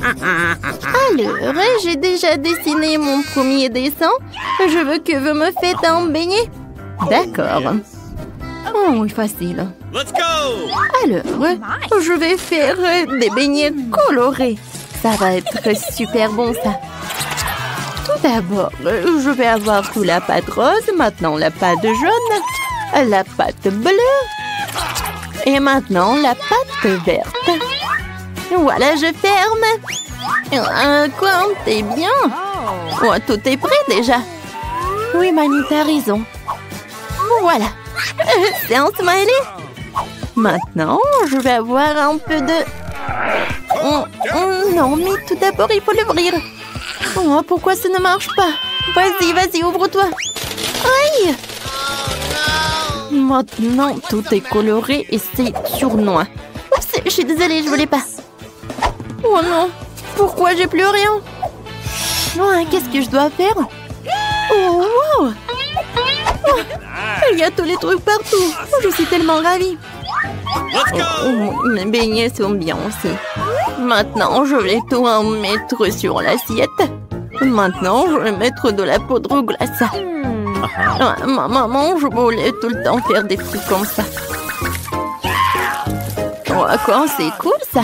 Alors, j'ai déjà dessiné mon premier dessin. Je veux que vous me faites un beignet. D'accord. Oh, oui, facile. Alors, je vais faire des beignets colorés. Ça va être super bon, ça. Tout d'abord, je vais avoir toute la pâte rose, maintenant la pâte jaune, la pâte bleue et maintenant la pâte verte. Voilà, je ferme. Quoi, t'es bien? Oh, tout est prêt déjà. Oui, mamie, t'as raison. Voilà. C'est un smiley. Maintenant, je vais avoir un peu de... non, mais tout d'abord, il faut l'ouvrir. Oh, pourquoi ça ne marche pas? Vas-y, vas-y, ouvre-toi. Aïe! Maintenant, tout est coloré et c'est sournois. Oups, je suis désolée, je voulais pas. Oh non, pourquoi j'ai plus rien? Oh, qu'est-ce que je dois faire? Oh, wow! Oh, il y a tous les trucs partout. Oh, je suis tellement ravie. Mes beignets sont bien aussi. Maintenant, je vais tout en mettre sur l'assiette. Maintenant, je vais mettre de la poudre glace. Ma maman, je voulais tout le temps faire des trucs comme ça. Oh, quoi, c'est cool ça.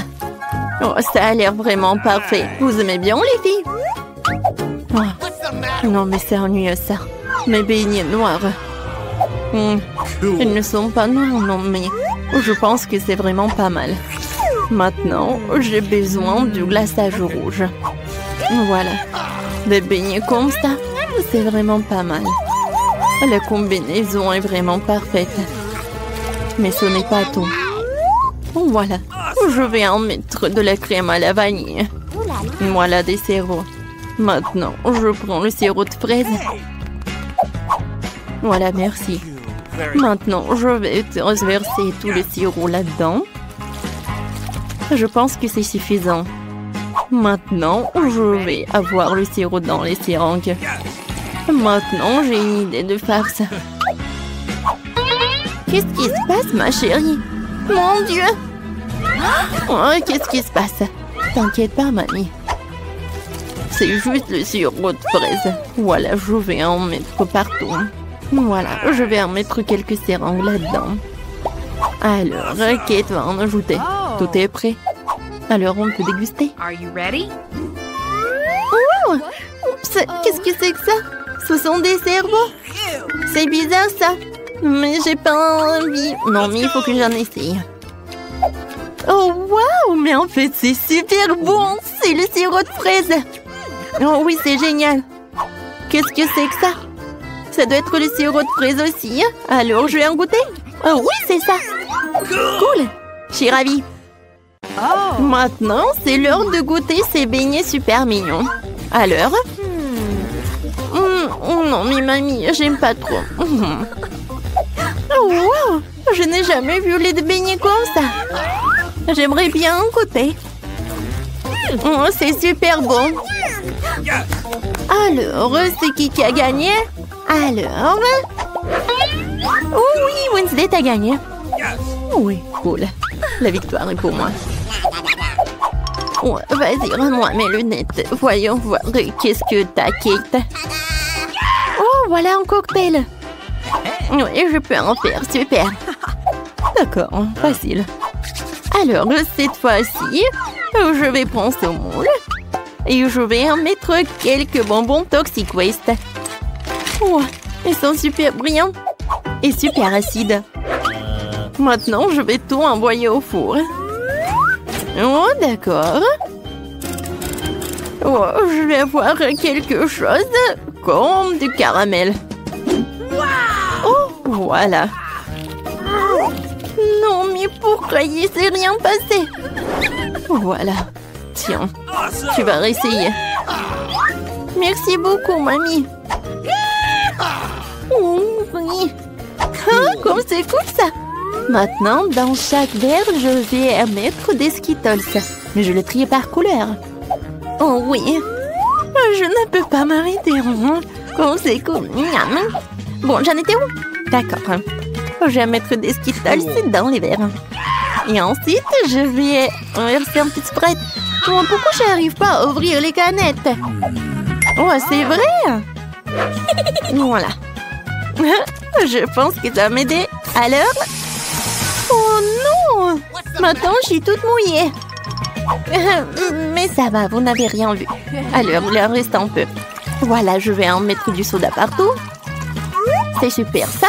Oh, ça a l'air vraiment parfait. Vous aimez bien les filles? Oh. Non, mais c'est ennuyeux ça. Mes beignets noirs. Ils ne sont pas noirs, non, mais je pense que c'est vraiment pas mal. Maintenant, j'ai besoin du glaçage rouge. Voilà. Des beignets comme ça, c'est vraiment pas mal. La combinaison est vraiment parfaite. Mais ce n'est pas tout. Voilà. Je vais en mettre de la crème à la vanille. Voilà des sirops. Maintenant, je prends le sirop de fraise. Voilà, merci. Maintenant, je vais transverser tout le sirop là-dedans. Je pense que c'est suffisant. Maintenant, je vais avoir le sirop dans les seringues. Maintenant, j'ai une idée de farce. Qu'est-ce qui se passe, ma chérie? Mon Dieu! Oh, qu'est-ce qui se passe? T'inquiète pas, mamie. C'est juste le sirop de fraise. Voilà, je vais en mettre partout. Voilà, je vais en mettre quelques seringues là-dedans. Alors, Kate va en ajouter. Tout est prêt. Alors, on peut déguster. Oh! Oups! Qu'est-ce que c'est que ça? Ce sont des cerveaux? C'est bizarre, ça. Mais j'ai pas envie. Non, mais il faut que j'en essaye. Oh, waouh! Mais en fait, c'est super bon! C'est le sirop de fraise! Oh oui, c'est génial! Qu'est-ce que c'est que ça? Ça doit être le sirop de fraise aussi. Alors, je vais en goûter? Oh oui, c'est ça! Cool! Je suis ravie! Maintenant, c'est l'heure de goûter ces beignets super mignons. Alors? Non, mais mamie, j'aime pas trop. Oh, wow! Je n'ai jamais vu les beignets comme ça. J'aimerais bien en goûter. Oh, c'est super bon. Alors, c'est qui a gagné? Alors? Oh oui, Wednesday, t'as gagné. Oui, cool. La victoire est pour moi. Oh, vas-y, rends-moi mes lunettes. Voyons voir qu'est-ce que t'as, Kate. Oh, voilà un cocktail. Oui, je peux en faire, super. D'accord, facile. Alors, cette fois-ci, je vais prendre ce moule et je vais en mettre quelques bonbons Toxic Waste. Oh, ils sont super brillants et super acides. Maintenant, je vais tout envoyer au four. Oh, d'accord. Oh, je vais avoir quelque chose comme du caramel. Oh, voilà. Non, mais pourquoi il s'est rien passé? Voilà. Tiens, tu vas réessayer. Merci beaucoup, mamie. Oh, oui. Ah, comme c'est cool, ça. Maintenant, dans chaque verre, je vais mettre des Skittles. Mais je les trie par couleur. Oh oui. Je ne peux pas m'arrêter. Comme c'est cool. Bon, j'en étais où? D'accord. Je vais mettre des Skittles dans les verres. Et ensuite, je vais verser un petit Sprite. Oh, pourquoi j'arrive pas à ouvrir les canettes? Oh, c'est vrai? Voilà. Je pense que ça va m'aider. Alors? Oh non! Maintenant, je suis toute mouillée. Mais ça va, vous n'avez rien vu. Alors, il en reste un peu. Voilà, je vais en mettre du soda partout. C'est super, ça.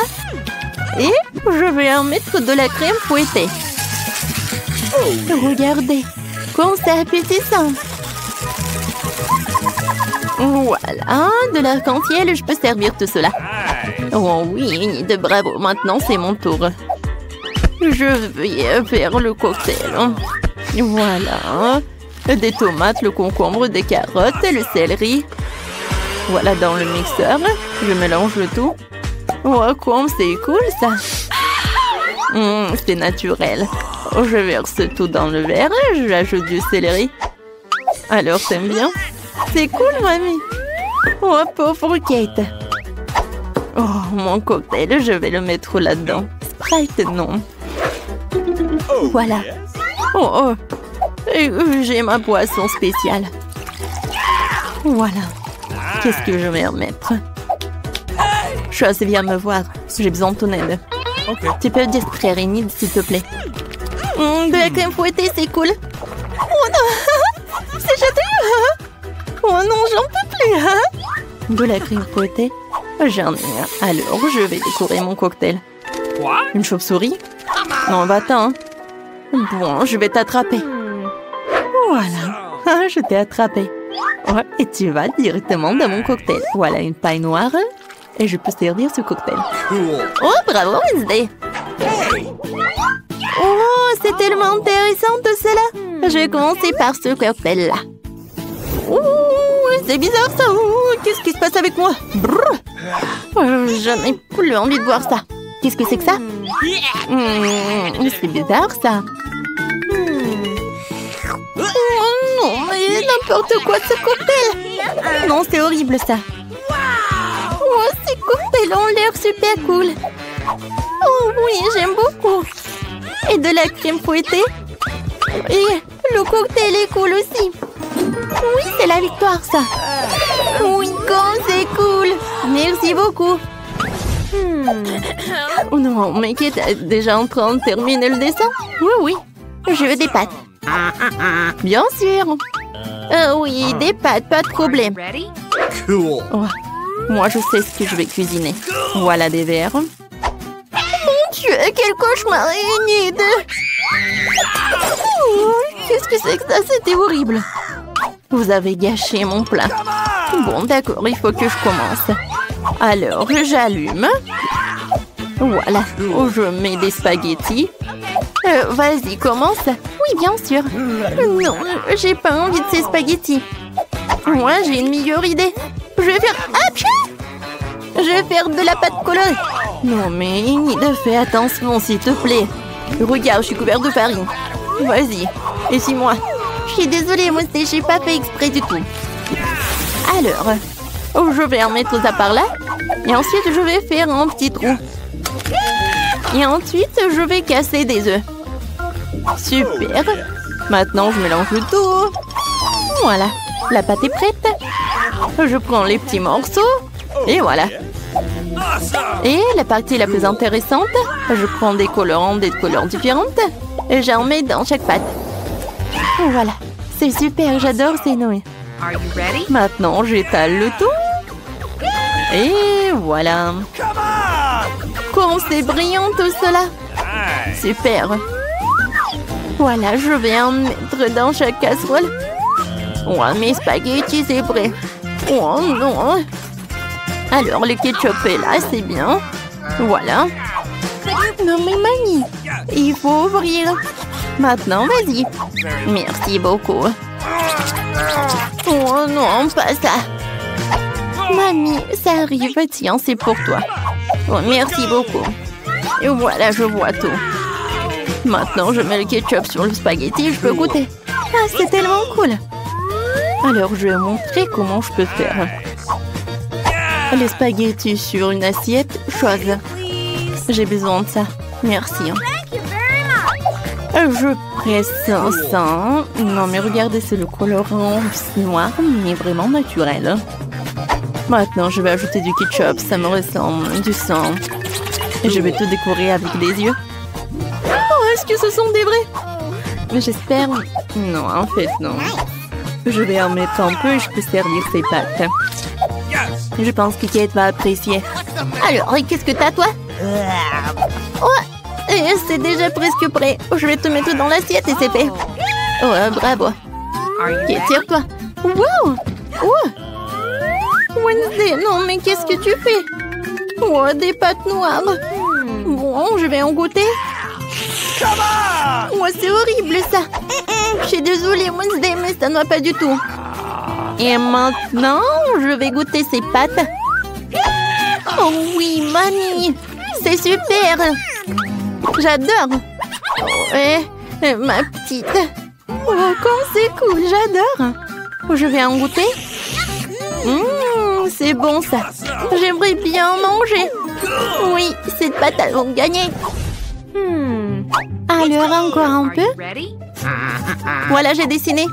Et je vais en mettre de la crème fouettée. Regardez, comme c'est appétissant. Voilà, de l'arc-en-ciel, je peux servir tout cela. Oh oui, de bravo, maintenant c'est mon tour. Je vais faire le cocktail. Voilà, des tomates, le concombre, des carottes, le céleri. Voilà dans le mixeur, je mélange le tout. Oh, comme c'est cool ça. C'est naturel. Je verse tout dans le verre, j'ajoute du céleri. Alors, t'aimes bien? C'est cool, mamie. Oh, pauvre Kate. Oh, mon cocktail, je vais le mettre là-dedans. Sprite, non. Voilà. Oh, j'ai ma boisson spéciale. Voilà. Qu'est-ce que je vais en mettre? Chose, viens me voir. J'ai besoin de ton aide. Tu peux distraire Enid, s'il te plaît. De la crème fouettée, c'est cool. Oh non! C'est jeté! Oh non, j'en peux plus! De la crème fouettée? J'en ai un. Alors, je vais décorer mon cocktail. Une chauve-souris? Non, va-t'en. Bon, je vais t'attraper. Voilà. Je t'ai attrapé. Ouais, et tu vas directement dans mon cocktail. Voilà une paille noire. Et je peux servir ce cocktail. Oh, bravo, Wednesday! Oh, c'est tellement intéressant tout cela. Je vais commencer par ce cocktail-là. Oh, c'est bizarre ça. Oh, qu'est-ce qui se passe avec moi? Je n'ai plus envie de voir ça. Qu'est-ce que c'est que ça? C'est bizarre ça. Oh non, mais n'importe quoi ce cocktail. Non, c'est horrible ça. Oh, ces cocktails ont l'air super cool. Oh oui, j'aime beaucoup. Et de la crème fouettée. Et le cocktail est cool aussi. Oui, c'est la victoire, ça. Oui, comme c'est cool. Merci beaucoup. Oh non, mais Kate est déjà en train de terminer le dessin? Oui, je veux des pâtes. Bien sûr. Oui, des pâtes, pas de problème. Cool. Oh, moi, je sais ce que je vais cuisiner. Voilà des verres. Mon Dieu, quel cauchemar, Enid! Oh, qu'est-ce que c'est que ça? C'était horrible. Vous avez gâché mon plat. Bon, d'accord, il faut que je commence. Alors, j'allume. Voilà, je mets des spaghettis. Vas-y, commence. Oui, bien sûr. Non, j'ai pas envie de ces spaghettis. Moi, j'ai une meilleure idée. Je vais faire... Je vais faire de la pâte colorée. Non, mais Enid, fais attention, s'il te plaît. Regarde, je suis couverte de farine. Vas-y, essuie-moi. Je suis désolée, moi, j'ai pas fait exprès du tout. Alors, je vais en mettre ça par là. Et ensuite, je vais faire un petit trou. Et ensuite, je vais casser des œufs. Super. Maintenant, je mélange le tout. Voilà, la pâte est prête. Je prends les petits morceaux. Et voilà. Et la partie la plus intéressante, je prends des colorants des couleurs différentes. Et j'en mets dans chaque pâte. Voilà, c'est super, j'adore ces nouilles. Maintenant, j'étale le tout. Et voilà. Comme c'est brillant tout cela. Super. Voilà, je vais en mettre dans chaque casserole. Oh, mes spaghettis, c'est prêt. Oh non. Alors, le ketchup est là, c'est bien. Voilà. Non mais mamie, il faut ouvrir. Maintenant, vas-y. Merci beaucoup. Oh non, pas ça. Mamie, ça arrive. Tiens, c'est pour toi. Oh, merci beaucoup. Et voilà, je vois tout. Maintenant, je mets le ketchup sur le spaghetti et je peux goûter. Ah, c'est tellement cool. Alors, je vais montrer comment je peux faire. Les spaghettis sur une assiette, chose. J'ai besoin de ça. Merci. Je Pressant ça. Non, mais regardez, c'est le colorant noir, mais vraiment naturel. Maintenant, je vais ajouter du ketchup. Ça me ressemble du sang. Et je vais tout décorer avec des yeux. Oh, est-ce que ce sont des vrais? Mais j'espère... Non, en fait, non. Je vais en mettre un peu et je peux servir ces pâtes. Je pense que Kate va apprécier. Alors, qu'est-ce que t'as, toi? Oh, c'est déjà presque prêt. Je vais te mettre dans l'assiette et c'est fait. Oh, bravo. Kate, tire-toi. Wow! Oh! Wednesday, non, mais qu'est-ce que tu fais? Oh, des pâtes noires. Bon, je vais en goûter. Oh, c'est horrible, ça. Je suis désolée, Wednesday, mais ça ne va pas du tout. Et maintenant, je vais goûter ces pâtes. Oh oui, mamie, c'est super. J'adore. Ma petite. Oh, comme c'est cool, j'adore. Je vais en goûter. C'est bon, ça. J'aimerais bien manger. Oui, cette pâte, elles vont gagner. Alors, encore un peu. Voilà, j'ai dessiné.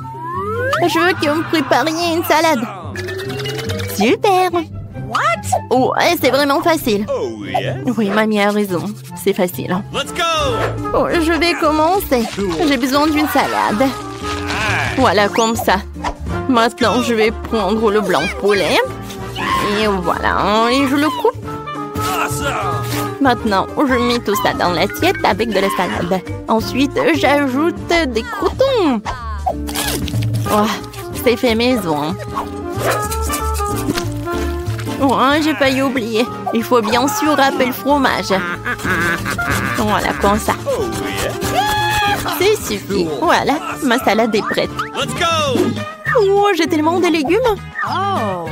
Je veux que vous me prépariez une salade. Super. Oh, c'est vraiment facile. Oui, mamie a raison. C'est facile. Oh, je vais commencer. J'ai besoin d'une salade. Voilà, comme ça. Maintenant, je vais prendre le blanc de poulet. Et voilà, et je le coupe. Maintenant, je mets tout ça dans l'assiette avec de la salade. Ensuite, j'ajoute des croûtons. Oh, c'est fait maison. Oh, j'ai failli oublier. Il faut bien sûr râper le fromage. Voilà, comme ça. C'est suffit. Voilà, ma salade est prête. Oh, j'ai tellement de légumes.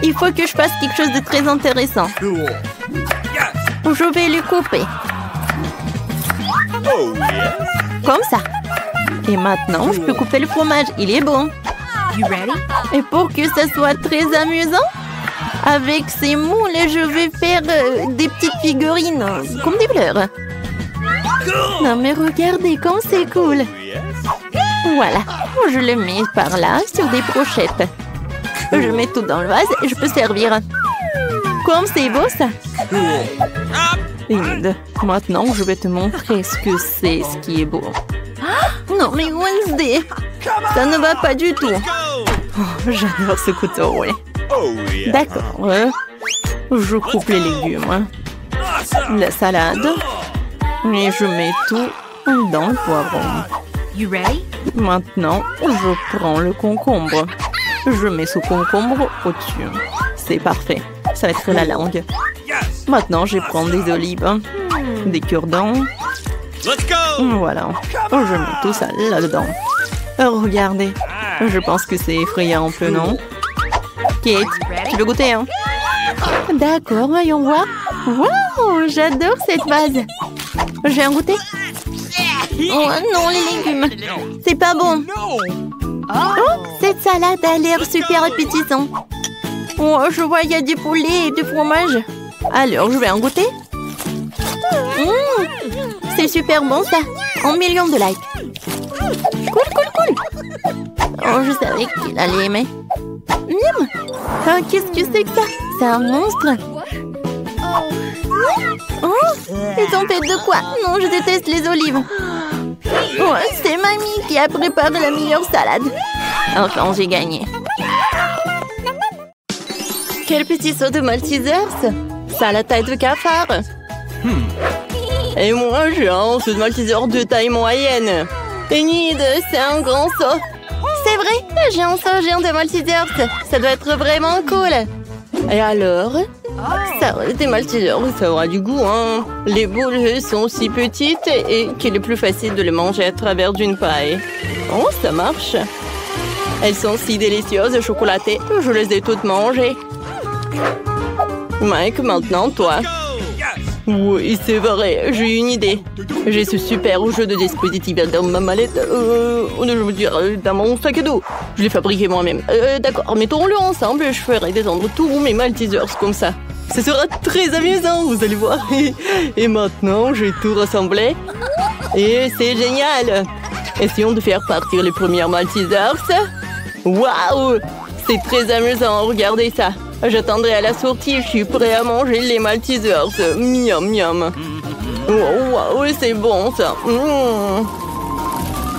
Il faut que je fasse quelque chose de très intéressant. Je vais les couper. Comme ça. Et maintenant, je peux couper le fromage. Il est bon. Et pour que ça soit très amusant, avec ces moules, je vais faire des petites figurines, comme des fleurs. Non mais regardez comme c'est cool. Voilà, je le mets par là sur des brochettes. Je mets tout dans le vase et je peux servir. Comme c'est beau ça. Linda, maintenant je vais te montrer ce que c'est, ce qui est beau. Non mais Wednesday, ça ne va pas du tout. Oh, j'adore ce couteau, oui. D'accord, je coupe les légumes, la salade, et je mets tout dans le poivron. Maintenant, je prends le concombre. Je mets ce concombre au-dessus. C'est parfait, ça va être la langue. Maintenant, je prends des olives, des cure-dents. Voilà, je mets tout ça là-dedans. Regardez, je pense que c'est effrayant un peu, non? Kate, tu veux goûter, hein? D'accord, voyons voir. Wow, j'adore cette vase. Je vais en goûter. Oh non, les légumes. C'est pas bon. Oh, cette salade a l'air super appétissante. Oh, je vois, il y a du poulet et du fromage. Alors, je vais en goûter. C'est super bon, ça. 1 million de likes. Cool, cool, cool. Oh, je savais qu'il allait aimer. Miam. Ah, qu'est-ce que c'est que ça? C'est un monstre. Oh, ils sont faits de quoi? Non, je déteste les olives. Oh, c'est mamie qui a préparé la meilleure salade. Enfin, j'ai gagné. Quel petit saut de Maltesers. Ça a la taille de cafard. Et moi, j'ai un saut de Malteser de taille moyenne. Enid, c'est un grand saut. C'est vrai, j'ai un saut géant de Maltesers. Ça doit être vraiment cool. Et alors? Ça, des Maltesers, ça aura du goût, hein. Les boules sont si petites et qu'il est plus facile de les manger à travers d'une paille. Oh, ça marche. Elles sont si délicieuses, chocolatées. Je les ai toutes mangées. Mike, maintenant, toi. Oui, c'est vrai, j'ai une idée. J'ai ce super jeu de dispositif dans ma mallette. Je veux dire, dans mon sac à dos. Je l'ai fabriqué moi-même. D'accord, mettons-le ensemble et je ferai descendre tous mes Maltesers comme ça. Ce sera très amusant, vous allez voir. Et maintenant, j'ai tout rassemblé. Et c'est génial. Essayons de faire partir les premières Maltesers. Waouh! C'est très amusant, regardez ça. J'attendrai à la sortie, je suis prêt à manger les Maltesers. Miam, miam. Waouh, c'est bon ça.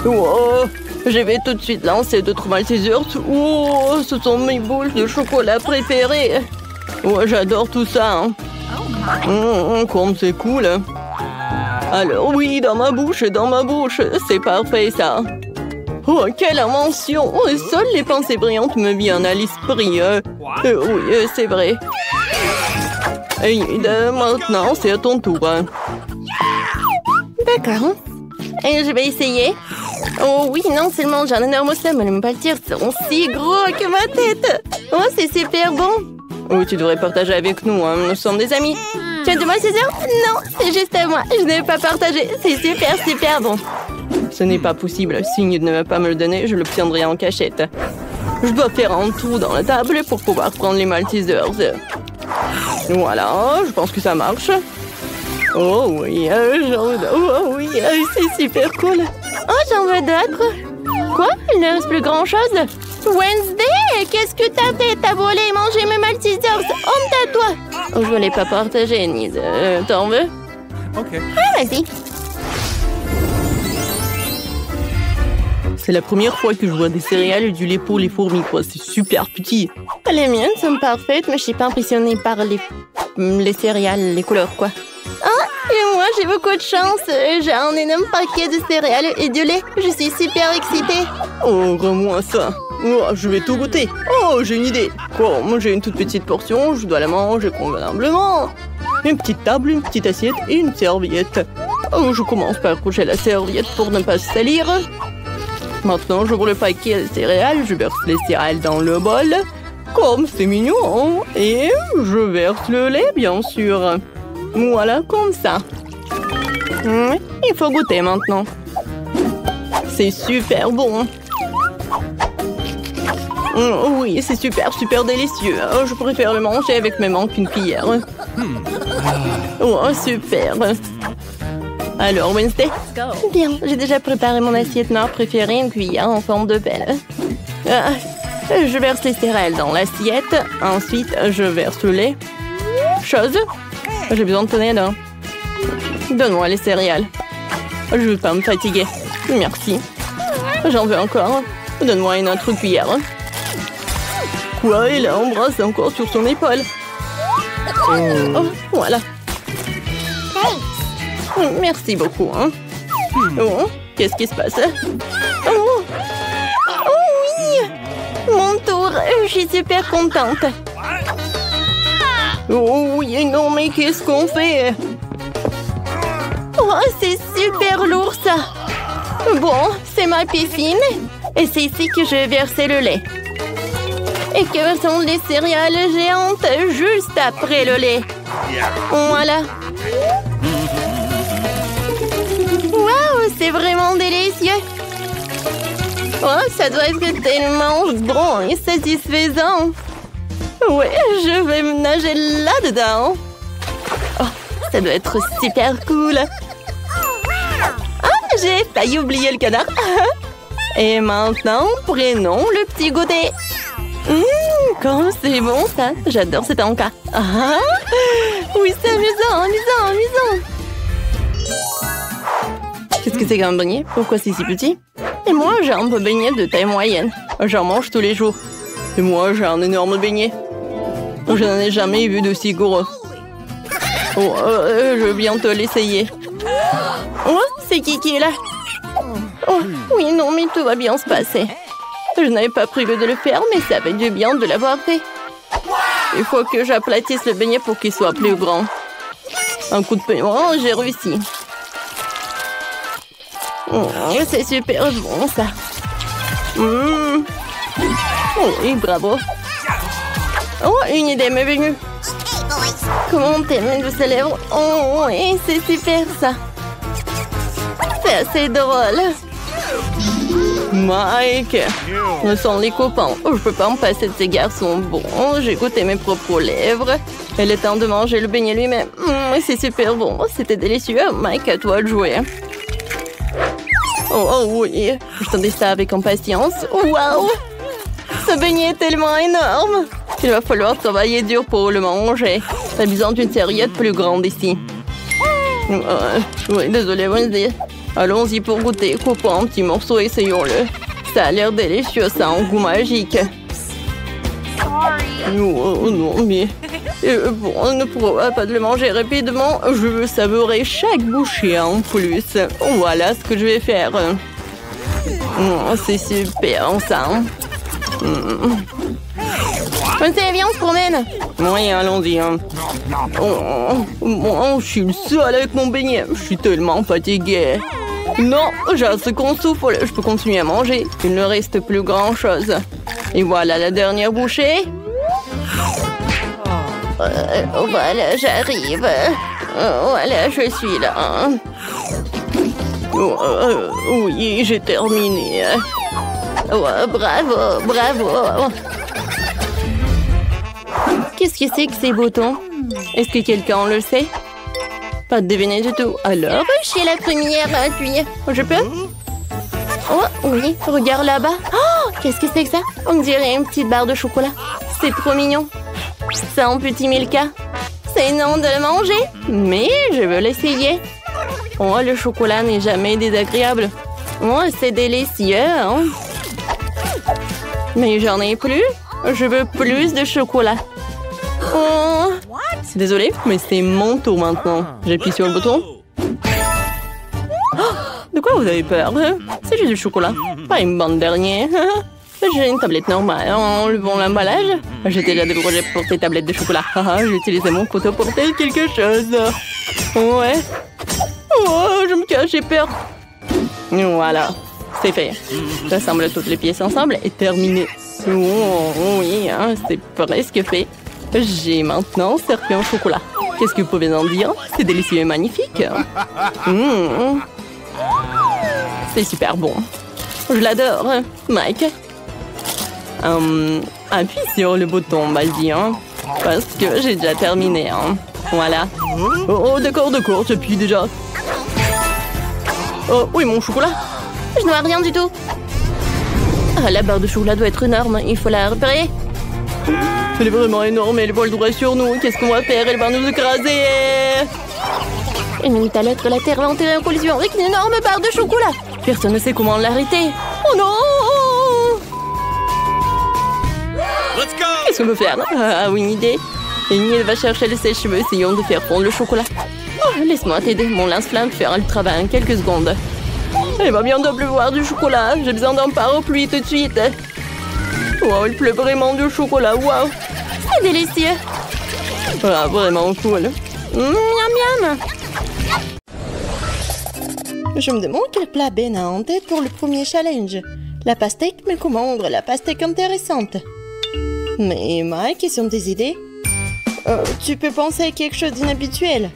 Wow. Je vais tout de suite lancer d'autres Maltesers. Oh, ce sont mes boules de chocolat préférées. Oh, j'adore tout ça. Hein. Comme c'est cool. Alors oui, dans ma bouche. C'est parfait ça. Oh, quelle invention! Seules les pensées brillantes me viennent à l'esprit. Oui, c'est vrai. Et maintenant, c'est à ton tour. D'accord. Et je vais essayer. Oh oui, non seulement j'ai un énorme seum, mais les Maltesers seront si gros que ma tête. Oh, c'est super bon. Oh, tu devrais partager avec nous, hein. Nous sommes des amis. Tu as de Maltesers? Non, c'est juste à moi. Je ne vais pas partager. C'est super, super bon. Ce n'est pas possible. Signe de ne pas me le donner, je l'obtiendrai en cachette. Je dois faire un trou dans la table pour pouvoir prendre les Maltesers. Voilà, je pense que ça marche. Oh oui, oh oui, c'est super cool. Oh, j'en veux d'autres. Quoi? Il ne reste plus grand-chose? Wednesday, qu'est-ce que t'as fait? T'as volé et mangé mes Maltesers. Honte à toi. Oh, je voulais pas partager, Nise. T'en veux? Ok. Ah, vas-y. C'est la première fois que je vois des céréales et du lait pour les fourmis, quoi. C'est super petit. Les miennes sont parfaites, mais je suis pas impressionnée par les céréales, les couleurs, quoi. Ah, et moi, j'ai beaucoup de chance. J'ai un énorme paquet de céréales et du lait. Je suis super excitée. Oh, rends-moi ça. Oh, je vais tout goûter. Oh, j'ai une idée. Oh, moi, j'ai une toute petite portion. Je dois la manger convenablement. Une petite table, une petite assiette et une serviette. Oh, je commence par coucher la serviette pour ne pas se salir. Maintenant, j'ouvre le paquet de céréales, je verse les céréales dans le bol. Comme c'est mignon. Et je verse le lait, bien sûr. Voilà, comme ça. Il faut goûter maintenant. C'est super bon. Oui, c'est super, super délicieux. Je préfère le manger avec mes mains qu'une cuillère. Oh, super. Alors, Wednesday? Bien, j'ai déjà préparé mon assiette noire préférée, une cuillère en forme de pelle. Je verse les céréales dans l'assiette. Ensuite, je verse le lait. Chose. J'ai besoin de ton aide. Donne-moi les céréales. Je ne veux pas me fatiguer. Merci. J'en veux encore. Donne-moi une autre cuillère. Quoi? Il embrasse encore sur son épaule. Oh, voilà. Merci beaucoup. Hein. Oh, qu'est-ce qui se passe? Oh. Oh oui! Mon tour. Je suis super contente. Oh oui, non, mais qu'est-ce qu'on fait? Oh, c'est super lourd, ça. Bon, c'est ma piscine. Et c'est ici que je vais verser le lait. Et que sont les céréales géantes juste après le lait. Voilà. Waouh, c'est vraiment délicieux. Oh, ça doit être tellement bon et satisfaisant. Ouais, je vais me nager là-dedans. Oh, ça doit être super cool. Ah, j'ai failli oublier le canard. Et maintenant, prenons le petit goûter. Comme c'est bon ça. J'adore cet encas. Ah, oui, c'est amusant, amusant, amusant. Qu'est-ce que c'est qu'un beignet? Pourquoi c'est si petit? Et moi, j'ai un beignet de taille moyenne. J'en mange tous les jours. Et moi, j'ai un énorme beignet. Je n'en ai jamais vu d'aussi gros. Oh, je viens te l'essayer. Oh, c'est qui est là? Oh, oui, non, mais tout va bien se passer. Je n'avais pas prévu de le faire, mais ça fait du bien de l'avoir fait. Il faut que j'aplatisse le beignet pour qu'il soit plus grand. Un coup de peigne. Oh, j'ai réussi. Oh, c'est super bon, ça. Oh, oui, bravo. Oh, une idée m'est venue. Comment t'aimes mes douces lèvres? Oh, oui, c'est super, ça. C'est assez drôle. Mike, nous sommes les copains. Je peux pas me passer de ces garçons bons. J'ai goûté mes propres lèvres. Il est temps de manger le beignet lui-même. C'est super bon. C'était délicieux. Mike, à toi de jouer. Oh oui, j'attendais ça avec impatience. Waouh! Ce beignet est tellement énorme. Il va falloir travailler dur pour le manger. T'as besoin d'une serviette plus grande ici. Oui, désolé, Wednesday. Allons-y pour goûter. Coupons un petit morceau et essayons-le. Ça a l'air délicieux, ça a un goût magique. Oh non, mais... bon, on ne pourra pas de le manger rapidement. Je veux savourer chaque bouchée en plus. Voilà ce que je vais faire. C'est super, ça. Viens, on se promène. Oui, allons-y. Moi, je suis le seul avec mon beignet. Je suis tellement fatiguée. Non, j'ai un second souffle. Je peux continuer à manger. Il ne reste plus grand-chose. Et voilà la dernière bouchée. Voilà, j'arrive. Voilà, je suis là. Oui, j'ai terminé. Bravo, bravo. Qu'est-ce que c'est que ces boutons? Est-ce que quelqu'un le sait? Pas de deviner du tout. Alors, je suis la première à appuyer. Je peux? Oh, oui, regarde là-bas. Oh, qu'est-ce que c'est que ça? On dirait une petite barre de chocolat. C'est trop mignon. C'est un petit Milka. C'est non de le manger, mais je veux l'essayer. Oh, le chocolat n'est jamais désagréable. Oh, c'est délicieux, hein? Mais j'en ai plus. Je veux plus de chocolat. Oh. Désolée, mais c'est mon tour maintenant. J'appuie sur le bouton. Oh, de quoi vous avez peur? C'est juste du chocolat. Pas une bande dernière. J'ai une tablette normale. Enlevons l'emballage. J'ai déjà des projets pour ces tablettes de chocolat. J'ai utilisé mon couteau pour faire quelque chose. Ouais. Oh, je me cache, j'ai peur. Voilà. C'est fait. J'assemble toutes les pièces ensemble et terminé. Oh, oui, hein, c'est presque fait. J'ai maintenant serpent au chocolat. Qu'est-ce que vous pouvez en dire? C'est délicieux et magnifique. C'est super bon. Je l'adore. Mike. Appuie sur le bouton, vas-y, hein, parce que j'ai déjà terminé. Hein. Voilà. Oh, d'accord, j'appuie déjà. Oh, oui, mon chocolat. Je ne vois rien du tout. Ah, la barre de chocolat doit être énorme. Il faut la repérer. Elle est vraiment énorme. Elle vole droit sur nous. Qu'est-ce qu'on va faire? Elle va nous écraser. Une minute à l'autre, la Terre va entrer en collision avec une énorme barre de chocolat. Personne ne sait comment l'arrêter. Oh non! Qu'est-ce qu'on peut faire? Ah oui, une idée. Amy va chercher le sèche-cheveux. Essayons de faire fondre le chocolat. Oh, laisse-moi t'aider. Mon lance-flamme fera le travail en quelques secondes. Il va bientôt pleuvoir du chocolat. J'ai besoin d'un parapluie tout de suite. Wow, il pleut vraiment du chocolat. Wow. C'est délicieux. Ah, vraiment cool. Miam miam. Je me demande quel plat Ben a en tête pour le premier challenge. La pastèque, mais comment rendre la pastèque intéressante? Mais Mike, quelles sont tes idées? Tu peux penser à quelque chose d'inhabituel.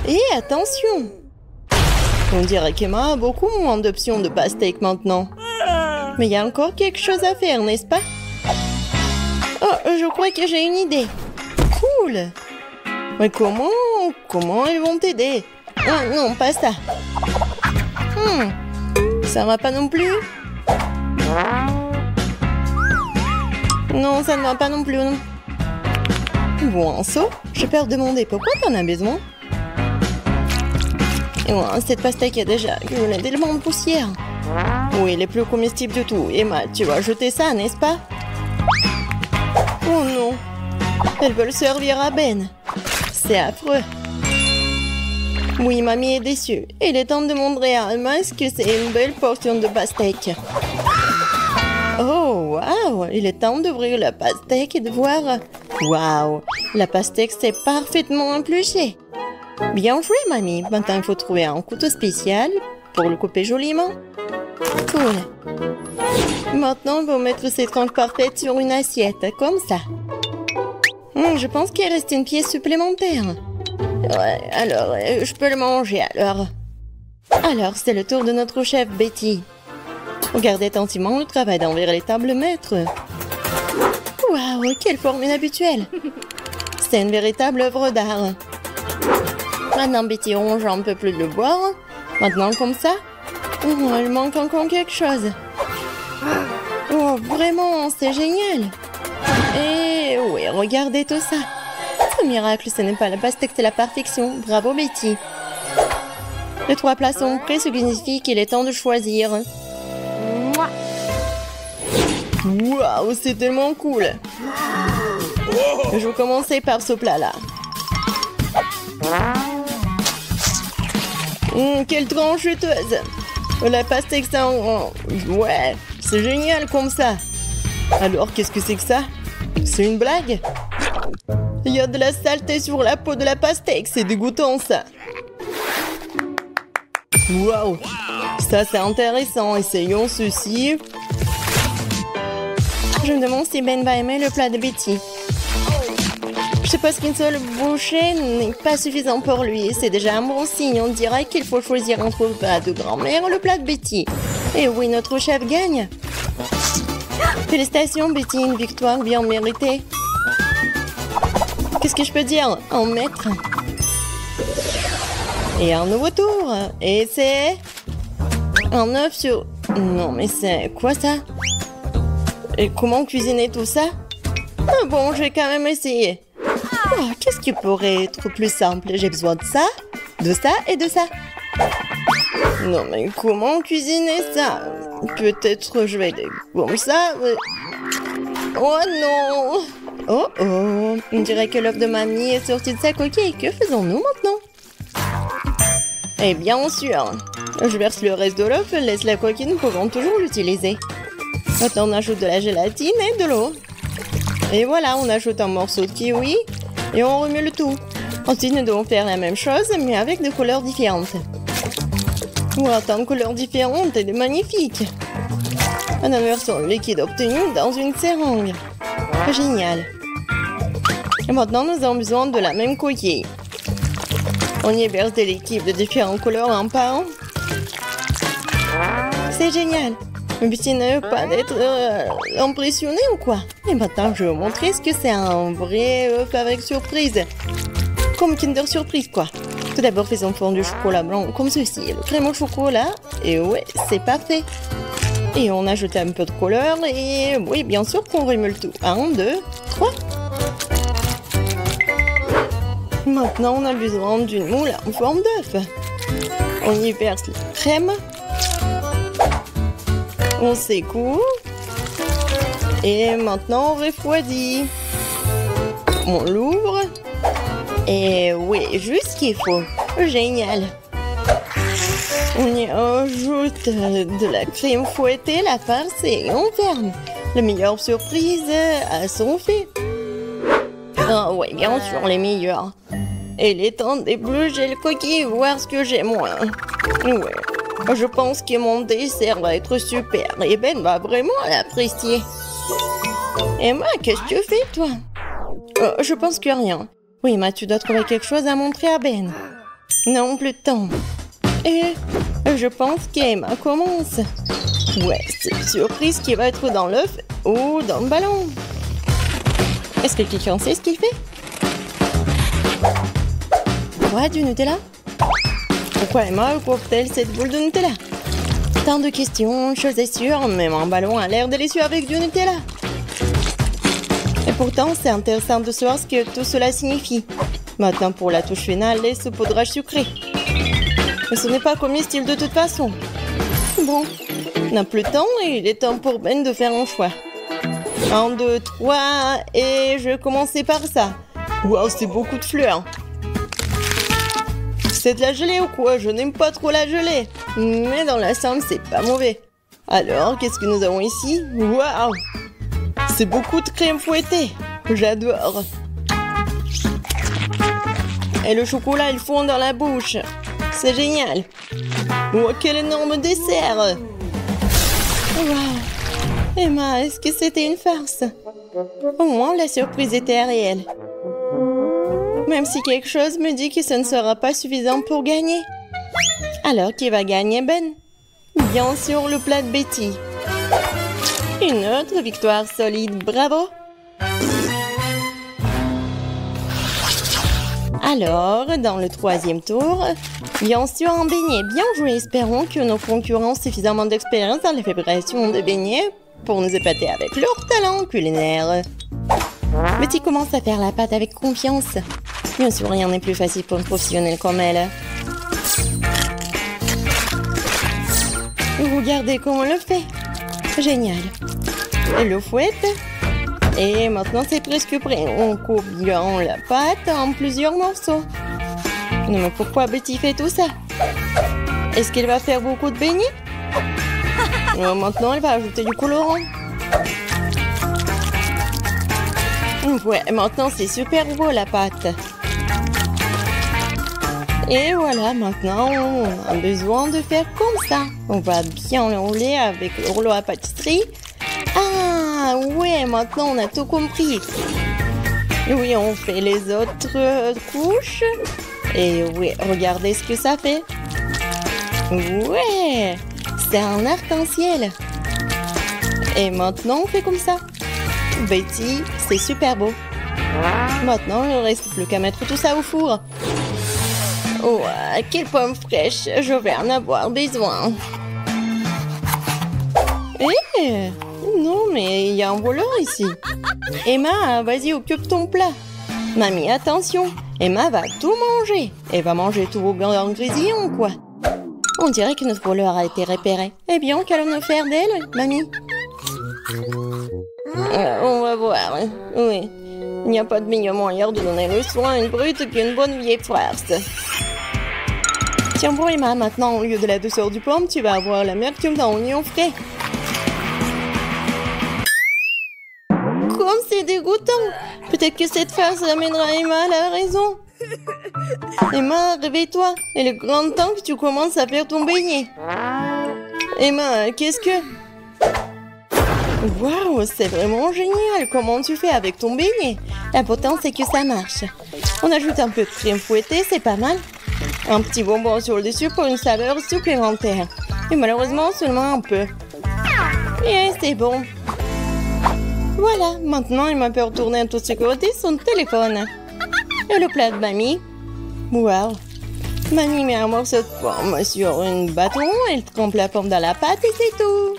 Et attention! On dirait qu'Emma a beaucoup moins d'options de pastèque maintenant. Mais il y a encore quelque chose à faire, n'est-ce pas? Oh, je crois que j'ai une idée. Cool! Mais comment elles vont t'aider? Ah non, pas ça. Ça va pas non plus? Non, ça ne va pas non plus. Bon, so, je peux te demander pourquoi t'en as besoin? Et ouais, cette pastèque a déjà accumulé tellement de poussière. Oui, les plus comestibles de tout. Emma, tu vas jeter ça, n'est-ce pas? Oh non. Elles veulent servir à Ben. C'est affreux. Oui, mamie est déçue. Il est temps de montrer à Emma ce que c'est une belle portion de pastèque. Oh, waouh! Il est temps d'ouvrir la pastèque et de voir... Waouh! La pastèque s'est parfaitement épluchée. Bien joué, mamie. Maintenant, il faut trouver un couteau spécial pour le couper joliment. Cool. Maintenant, on va mettre cette tranche parfaite sur une assiette, comme ça. Je pense qu'il reste une pièce supplémentaire. Ouais, alors, je peux le manger, alors. Alors, c'est le tour de notre chef, Betty. Regardez attentivement le travail d'envers les tables maîtres. Waouh, quelle forme inhabituelle. C'est une véritable œuvre d'art. Maintenant, Betty ronge un peu plus de le boire. Maintenant, comme ça. Oh, il manque encore quelque chose. Oh, vraiment, c'est génial. Et oui, regardez tout ça. C'est un miracle, ce n'est pas la pastèque, c'est la perfection. Bravo, Betty. Les 3 plats sont prêts, ce qui signifie qu'il est temps de choisir. Waouh, c'est tellement cool. Je vais commencer par ce plat-là. Quelle tranche juteuse. La pastèque, ça... Ouais, c'est génial comme ça. Alors, qu'est-ce que c'est que ça? C'est une blague? Il y a de la saleté sur la peau de la pastèque, c'est dégoûtant ça. Waouh, ça c'est intéressant. Essayons ceci. Je me demande si Ben va aimer le plat de Betty. Je suppose qu'une seule bouchée n'est pas suffisant pour lui. C'est déjà un bon signe. On dirait qu'il faut choisir entre le plat de grand-mère et le plat de Betty. Et oui, notre chef gagne. Félicitations Betty, une victoire bien méritée. Qu'est-ce que je peux dire? Un maître. Et un nouveau tour. Et c'est... un œuf sur... Non mais c'est... quoi ça? Et comment cuisiner tout ça? Ah bon, je vais quand même essayer. Oh, qu'est-ce qui pourrait être plus simple? J'ai besoin de ça et de ça. Non mais comment cuisiner ça? Peut-être je vais aller comme ça. Oh non! Oh oh! On dirait que l'œuf de mamie est sorti de sa coquille. Que faisons-nous maintenant? Eh bien sûr! Je verse le reste de l'œuf, laisse la coquille, nous pouvons toujours l'utiliser. Maintenant on ajoute de la gélatine et de l'eau. Et voilà, on ajoute un morceau de kiwi et on remue le tout. Ensuite nous devons faire la même chose mais avec des couleurs différentes. Wow, tant de couleurs différentes et de magnifiques! On inverse le liquide obtenu dans une seringue. Génial! Et maintenant, nous avons besoin de la même coquille. On y verse des liquides de différentes couleurs un par un. C'est génial! Le but n'est pas d'être impressionné ou quoi? Et maintenant, je vais vous montrer ce que c'est un vrai œuf avec surprise. Comme Kinder Surprise, quoi. Tout d'abord, faisons fondre du chocolat blanc comme ceci. Le crème au chocolat. Et ouais, c'est parfait. Et on ajoute un peu de couleur. Et oui, bien sûr qu'on remue le tout. 1, 2, 3. Maintenant, on a besoin d'une moule en forme d'œuf. On y verse la crème. On secoue. Et maintenant, on refroidit. On l'ouvre. Et oui, juste ce qu'il faut. Génial. On y ajoute de la crème fouettée, la farce et on ferme. La meilleure surprise à son fait. Ah oui, bien sûr, les meilleurs. Et il est temps d'éplucher le coquille, voir ce que j'ai moi. Ouais, je pense que mon dessert va être super et Ben va vraiment l'apprécier. Et moi, qu'est-ce que tu fais, toi? Je pense que rien. Oui, Emma, tu dois trouver quelque chose à montrer à Ben. Non, plus de temps. Et je pense qu'Emma commence. Ouais, c'est une surprise qui va être dans l'œuf ou dans le ballon. Est-ce que quelqu'un sait ce qu'il fait? Quoi, du Nutella? Pourquoi Emma ouvre-t-elle cette boule de Nutella? Tant de questions, chose est sûre, même un ballon a l'air délicieux avec du Nutella. Et pourtant, c'est intéressant de savoir ce que tout cela signifie. Maintenant, pour la touche finale, les saupoudrages sucrés. Mais ce n'est pas comestible de toute façon. Bon, on n'a plus de temps et il est temps pour Ben de faire un choix. 1, 2, 3, et je vais commencer par ça. Waouh, c'est beaucoup de fleurs. C'est de la gelée ou quoi? Je n'aime pas trop la gelée. Mais dans l'ensemble, c'est pas mauvais. Alors, qu'est-ce que nous avons ici? Waouh! C'est beaucoup de crème fouettée. J'adore. Et le chocolat, il fond dans la bouche. C'est génial. Oh, quel énorme dessert. Waouh. Emma, est-ce que c'était une farce? Au moins, la surprise était réelle. Même si quelque chose me dit que ce ne sera pas suffisant pour gagner. Alors, qui va gagner, Ben? Bien sûr, le plat de Betty. Une autre victoire solide, bravo! Alors, dans le troisième tour, bien sûr un beignet. Bien joué, espérons que nos concurrents ont suffisamment d'expérience dans la fabrication de beignets pour nous épater avec leur talent culinaire. Betty commence à faire la pâte avec confiance. Bien sûr, rien n'est plus facile pour une professionnelle comme elle. Regardez comment on le fait. Génial. Elle le fouette. Et maintenant, c'est presque prêt. On coupe bien la pâte en plusieurs morceaux. Non, mais pourquoi Betty fait tout ça? Est-ce qu'elle va faire beaucoup de beignets? Maintenant, elle va ajouter du colorant. Ouais, maintenant, c'est super beau la pâte. Et voilà, maintenant, on a besoin de faire comme ça. On va bien l'enrouler avec le rouleau à pâtisserie. Ah, ouais, maintenant, on a tout compris. Oui, on fait les autres couches. Et oui, regardez ce que ça fait. Ouais, c'est un arc-en-ciel. Et maintenant, on fait comme ça. Betty, c'est super beau. Maintenant, il ne reste plus qu'à mettre tout ça au four. Oh, quelle pomme fraîche, je vais en avoir besoin. Eh, non, mais il y a un voleur ici. Emma, vas-y, occupe ton plat. Mamie, attention, Emma va tout manger. Elle va manger tout vos ingrédients ou quoi? On dirait que notre voleur a été repéré. Eh bien, qu'allons-nous faire d'elle, mamie? On va voir. Oui, il n'y a pas de meilleur moyen de donner le soin à une brute qu'une bonne vieille farce. Tiens bon Emma, maintenant au lieu de la douceur du pomme, tu vas avoir l'amertume d'un oignon frais. Comme c'est dégoûtant. Peut-être que cette farce amènera Emma à la raison. Emma, réveille-toi. Il est grand temps que tu commences à faire ton beignet. Emma, qu'est-ce que... Waouh, c'est vraiment génial. Comment tu fais avec ton beignet? L'important, c'est que ça marche. On ajoute un peu de crème fouettée, c'est pas mal. Un petit bonbon sur le dessus pour une saveur supplémentaire. Et malheureusement, seulement un peu. Et c'est bon. Voilà, maintenant, il m'a fait retourner en toute sécurité son téléphone. Et le plat de mamie. Waouh. Mamie met un morceau de pomme sur un bâton, elle trempe la pomme dans la pâte et c'est tout.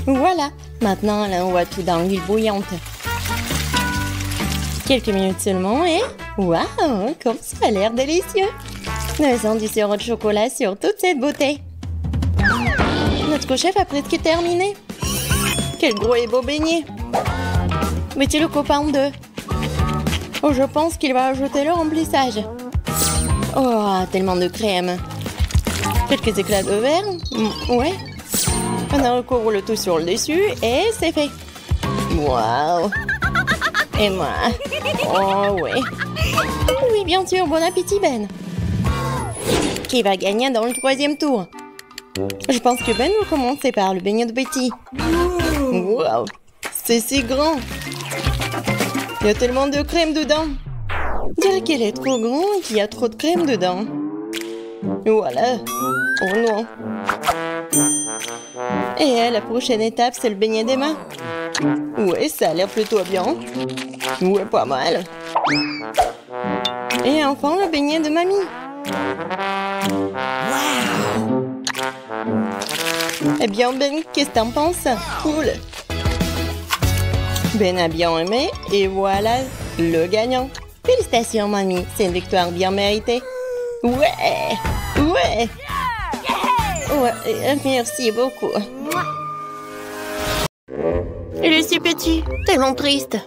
Voilà, maintenant, là, on voit tout dans l'huile bouillante. Quelques minutes seulement et... Waouh, comme ça a l'air délicieux. Nous du sirop de chocolat sur toute cette beauté. Notre chef a presque terminé. Quel gros et beau beignet. Mettez le copain en deux. Oh, je pense qu'il va ajouter le remplissage. Oh, tellement de crème. Quelques éclats de verre. Ouais. On recouvre le tout sur le dessus et c'est fait. Waouh. Et moi. Oh, ouais. Oui, bien sûr. Bon appétit, Ben. Qui va gagner dans le troisième tour? Je pense que Ben va commencer par le beignet de Betty. Waouh. C'est si grand. Il y a tellement de crème dedans. Je dirais qu'elle est trop grande et qu'il y a trop de crème dedans. Voilà. Oh non. Et la prochaine étape, c'est le beignet d'Emma. Ouais, ça a l'air plutôt bien. Ouais, pas mal. Et enfin, le beignet de mamie. Wow. Eh bien, Ben, qu'est-ce que t'en penses? Cool. Ben a bien aimé et voilà le gagnant. Félicitations, mamie. C'est une victoire bien méritée. Ouais. Ouais. Ouais, merci beaucoup. Il est si petit, tellement triste.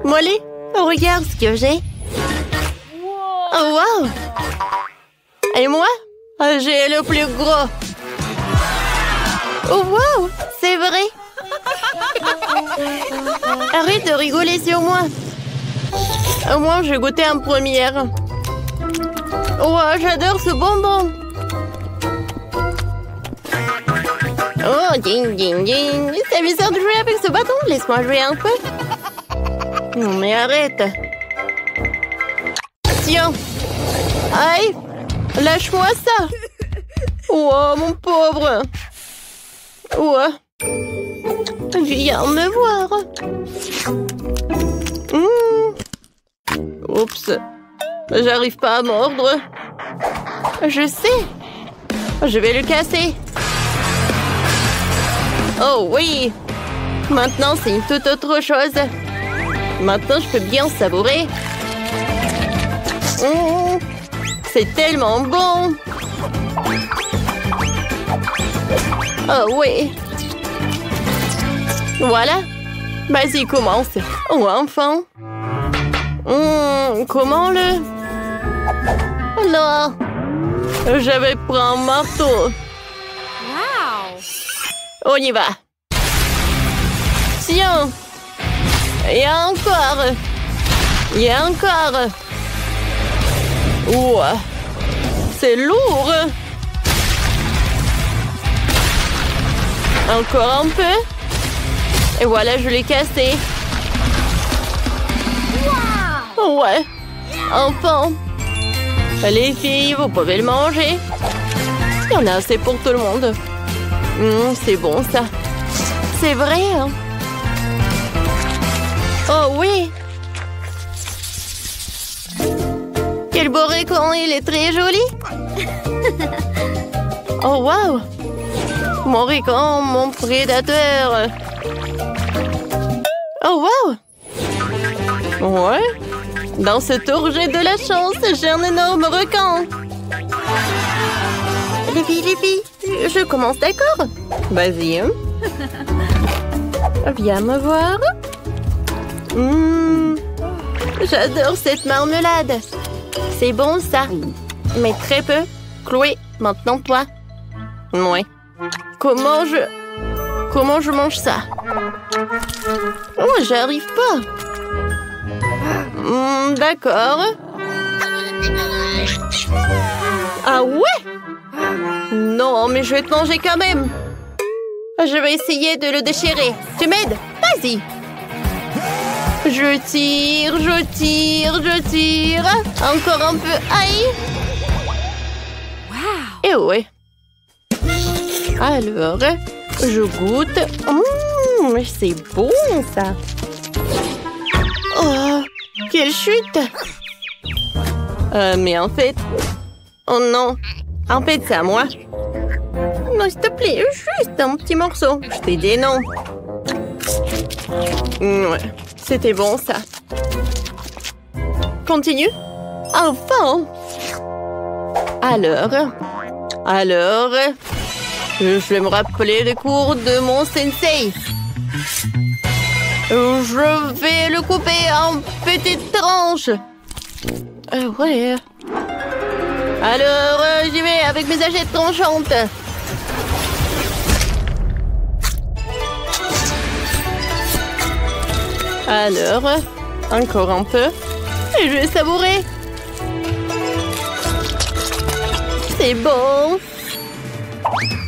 Molly, regarde ce que j'ai. Oh, wow. Et moi, j'ai le plus gros. Oh, wow, c'est vrai. Arrête de rigoler sur moi. Au moins, j'ai goûté en première. Oh, j'adore ce bonbon. Oh, ding, ding, ding. C'est bizarre de jouer avec ce bâton. Laisse-moi jouer un peu. Non, mais arrête. Tiens. Aïe. Lâche-moi ça. Oh, mon pauvre. Ouais. Viens me voir. Oups. J'arrive pas à mordre. Je sais. Je vais le casser. Oh oui. Maintenant, c'est une toute autre chose. Maintenant, je peux bien savourer. C'est tellement bon. Oh oui. Voilà. Vas-y, commence. Oh, enfin. Comment le... Non. J'avais pris un marteau. Wow. On y va. Tiens. Et encore. Et encore. Ouah. C'est lourd. Encore un peu. Et voilà, je l'ai cassé. Wow. Ouais. Enfin. Les filles, vous pouvez le manger. Il y en a assez pour tout le monde. C'est bon, ça. C'est vrai, hein? Oh oui. Quel beau récon, il est très joli. Oh, wow. Mon récon, mon prédateur. Oh, wow. Ouais. Dans ce tour, j'ai de la chance. J'ai un énorme requin. Les filles, je commence, d'accord? Vas-y. Viens me voir. J'adore cette marmelade. C'est bon, ça. Mais très peu. Chloé, maintenant toi. Ouais. Comment je mange ça? Oh, j'arrive pas. D'accord. Ah ouais? Non, mais je vais te manger quand même. Je vais essayer de le déchirer. Tu m'aides? Vas-y. Je tire. Encore un peu. Aïe. Wow. Et ouais. Alors, je goûte. C'est bon, ça. Oh, quelle chute. Mais en fait... Oh non. En fait, c'est à moi. Non, s'il te plaît, juste un petit morceau. Je t'ai dit non. Ouais, c'était bon, ça. Continue. Enfin. Alors, je vais me rappeler les cours de mon sensei. Je vais le couper en petites tranches. Ouais. Alors, j'y vais avec mes hachettes tranchantes. Alors, encore un peu. Et je vais savourer. C'est bon.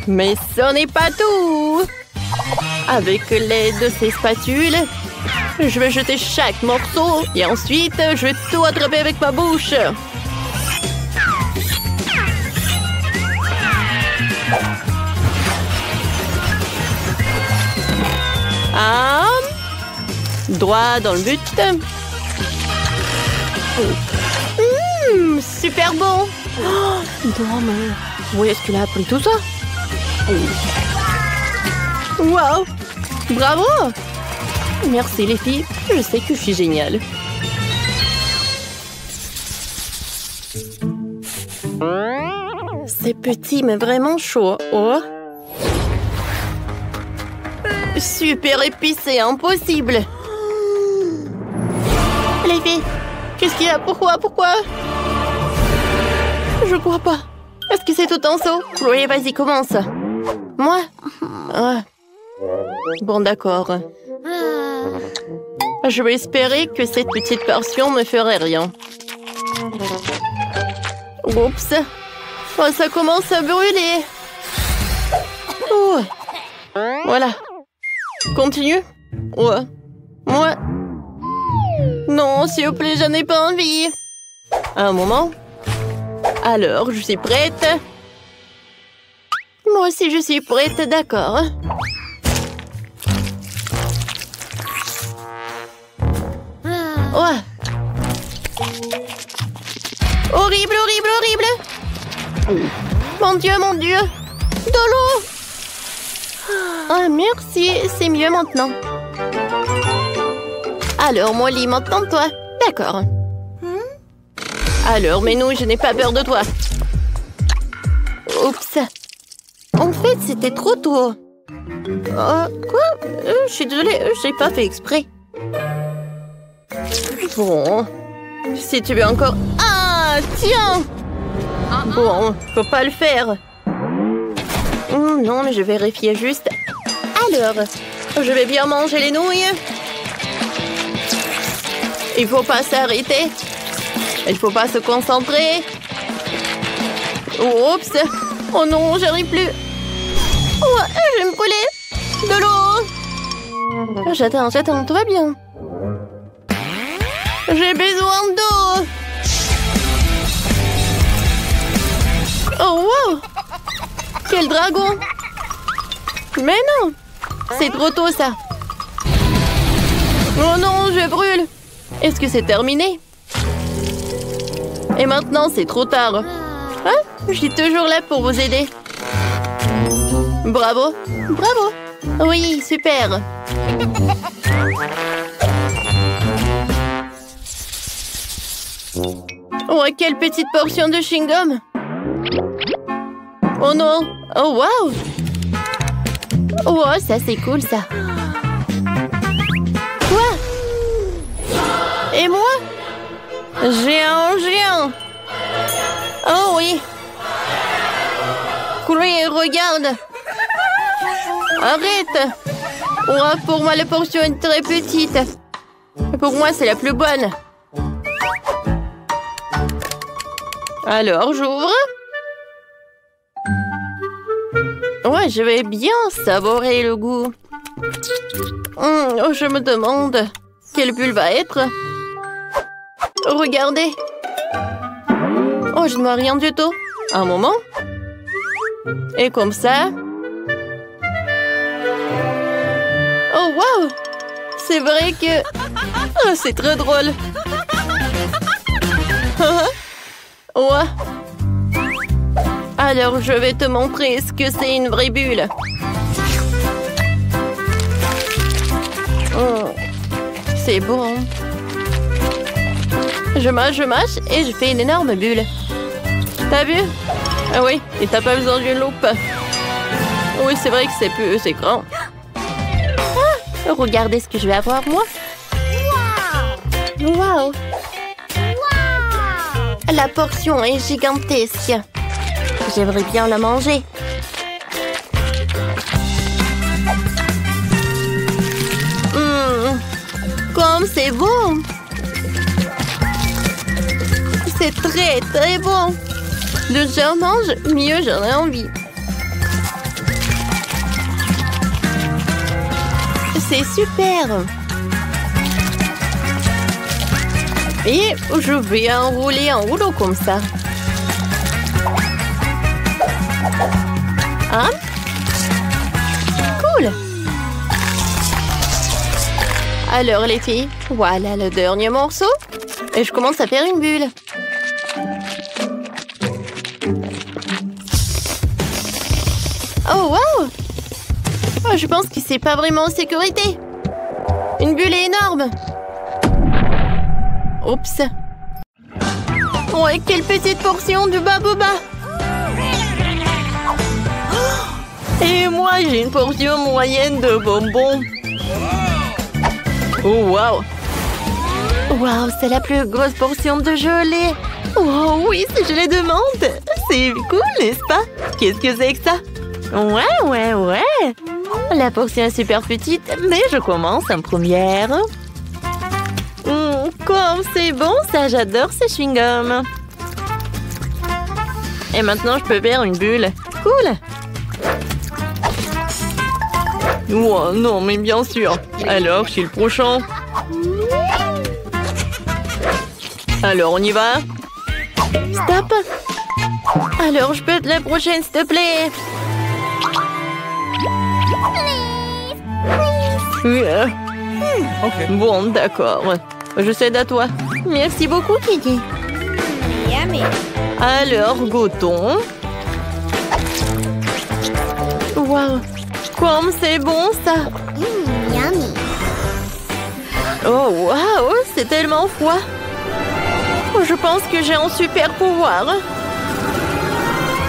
Mais ce n'est pas tout. Avec l'aide de ces spatules, je vais jeter chaque morceau et ensuite, je vais tout attraper avec ma bouche. Ah, droit dans le but. Super bon. Oh, non, mais où est-ce qu'il a appris tout ça? Wow! Bravo! Merci les filles, je sais que je suis géniale. C'est petit mais vraiment chaud. Oh! Super épicé, impossible! Les filles, qu'est-ce qu'il y a? Pourquoi? Je crois pas. Est-ce que c'est tout en saut? Oui, vas-y, commence. Moi? Bon, d'accord. Je vais espérer que cette petite portion ne ferait rien. Oups. Oh, ça commence à brûler. Oh. Voilà. Continue. Ouais. Moi. Non, s'il vous plaît, j'en ai pas envie. Un moment. Alors, je suis prête. Moi aussi, je suis prête, d'accord. Ouais. Horrible, horrible, horrible. Mon Dieu, mon Dieu. De l'eau. Ah, merci, c'est mieux maintenant. Alors, Molly, maintenant toi. D'accord. Alors, mais non, je n'ai pas peur de toi. Oups. En fait, c'était trop tôt. Quoi? Je suis désolée, j'ai pas fait exprès. Bon. Si tu veux encore... Ah, tiens! Bon, faut pas le faire. Non, mais je vérifiais juste. Alors, je vais bien manger les nouilles. Il faut pas s'arrêter. Il faut pas se concentrer. Oups! Oh non, j'arrive plus. Oh, je vais me brûler. De l'eau. J'attends, tout va bien. J'ai besoin d'eau. Oh, wow! Quel dragon! Mais non! C'est trop tôt, ça. Oh non, je brûle. Est-ce que c'est terminé? Et maintenant, c'est trop tard. Ah, je suis toujours là pour vous aider. Bravo! Bravo! Oui, super! Oh, quelle petite portion de chewing-gum! Oh non! Oh, wow! Oh, ça c'est cool, ça! Quoi? Et moi? Géant! Oh oui! Chloé, regarde! Arrête! Oh, pour moi, la portion est très petite. Pour moi, c'est la plus bonne. Alors, j'ouvre. Ouais, je vais bien savourer le goût. Oh, je me demande quelle bulle va être. Regardez. Oh, je ne vois rien du tout. Un moment. Et comme ça. Oh, wow! C'est vrai que... Oh, c'est très drôle. Ouais. Alors, je vais te montrer ce que c'est une vraie bulle. Oh, c'est bon. Je mâche et je fais une énorme bulle. T'as vu? Ah oui, et t'as pas besoin d'une loupe. Oui, c'est vrai que c'est grand. Ah, regardez ce que je vais avoir, moi. Wow! La portion est gigantesque. J'aimerais bien la manger. Comme c'est bon! C'est très, très bon! De j'en mange, mieux j'en ai envie. C'est super! Et je vais enrouler un rouleau comme ça. Hein? Cool! Alors les filles, voilà le dernier morceau. Et je commence à faire une bulle. Oh wow! Oh, je pense que c'est pas vraiment en sécurité. Une bulle est énorme. Oups. Oh, et quelle petite portion de baboba. Et moi, j'ai une portion moyenne de bonbons. Oh, wow. Wow, c'est la plus grosse portion de gelée. Oh, oui, c'est gelée de menthe. C'est cool, n'est-ce pas? Qu'est-ce que c'est que ça? Ouais. La portion est super petite, mais je commence en première. Comme c'est bon, ça, j'adore ces chewing-gums. Et maintenant, je peux faire une bulle. Cool. Oh, non, mais bien sûr. Alors, je suis le prochain. Alors, on y va? Stop. Alors, je peux être la prochaine, s'il te plaît? Ok. Bon, d'accord. Je cède à toi. Merci beaucoup, Kiki. Alors, goûtons. Waouh, comme c'est bon ça. Yummy. Oh waouh, c'est tellement froid. Je pense que j'ai un super pouvoir.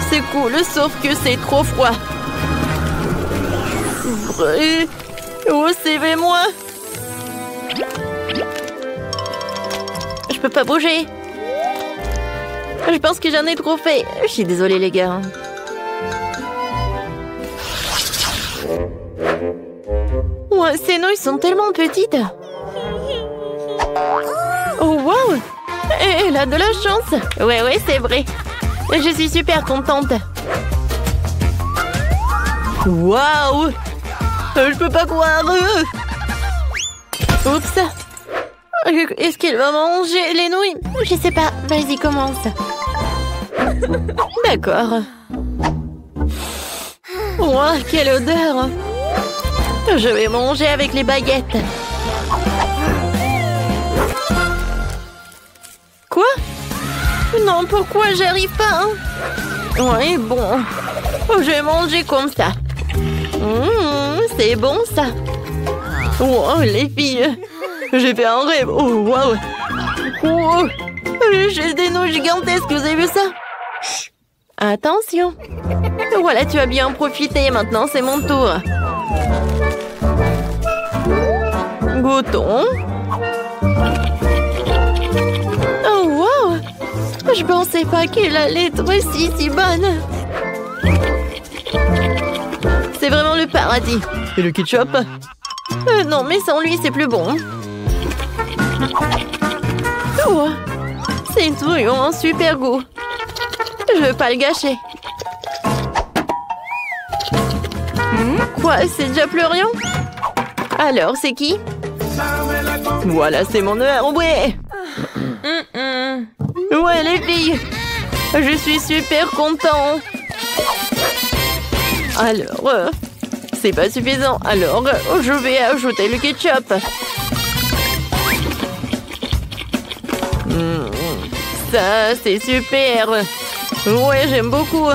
C'est cool, sauf que c'est trop froid. Oh, CV-moi. Je peux pas bouger. Je pense que j'en ai trop fait. Je suis désolée, les gars. Ouais, ces nouilles sont tellement petites. Oh, wow! Elle a de la chance. Ouais, c'est vrai. Je suis super contente. Waouh! Je peux pas croire. Oups. Est-ce qu'elle va manger les nouilles? Je sais pas. Vas-y, commence. D'accord. Wow, quelle odeur! Je vais manger avec les baguettes. Quoi? Non, pourquoi j'arrive pas? Ouais, bon. Je vais manger comme ça. C'est bon ça. Wow, les filles. J'ai fait un rêve. Oh, wow. Oh, j'ai des nouilles gigantesques. Vous avez vu ça? Chut. Attention. Voilà, tu as bien profité. Maintenant, c'est mon tour. Goûtons. Oh, wow. Je pensais pas qu'elle allait être si bonne. C'est vraiment le paradis. Et le ketchup? Non, mais sans lui, c'est plus bon. Oh, ces nouilles ont un super goût. Je veux pas le gâcher. Quoi, c'est déjà Florian? Alors, c'est qui? Voilà, c'est mon heure, ouais. Ouais, les filles. Je suis super content. Alors, c'est pas suffisant. Alors, je vais ajouter le ketchup. Ça, c'est super. Ouais, j'aime beaucoup.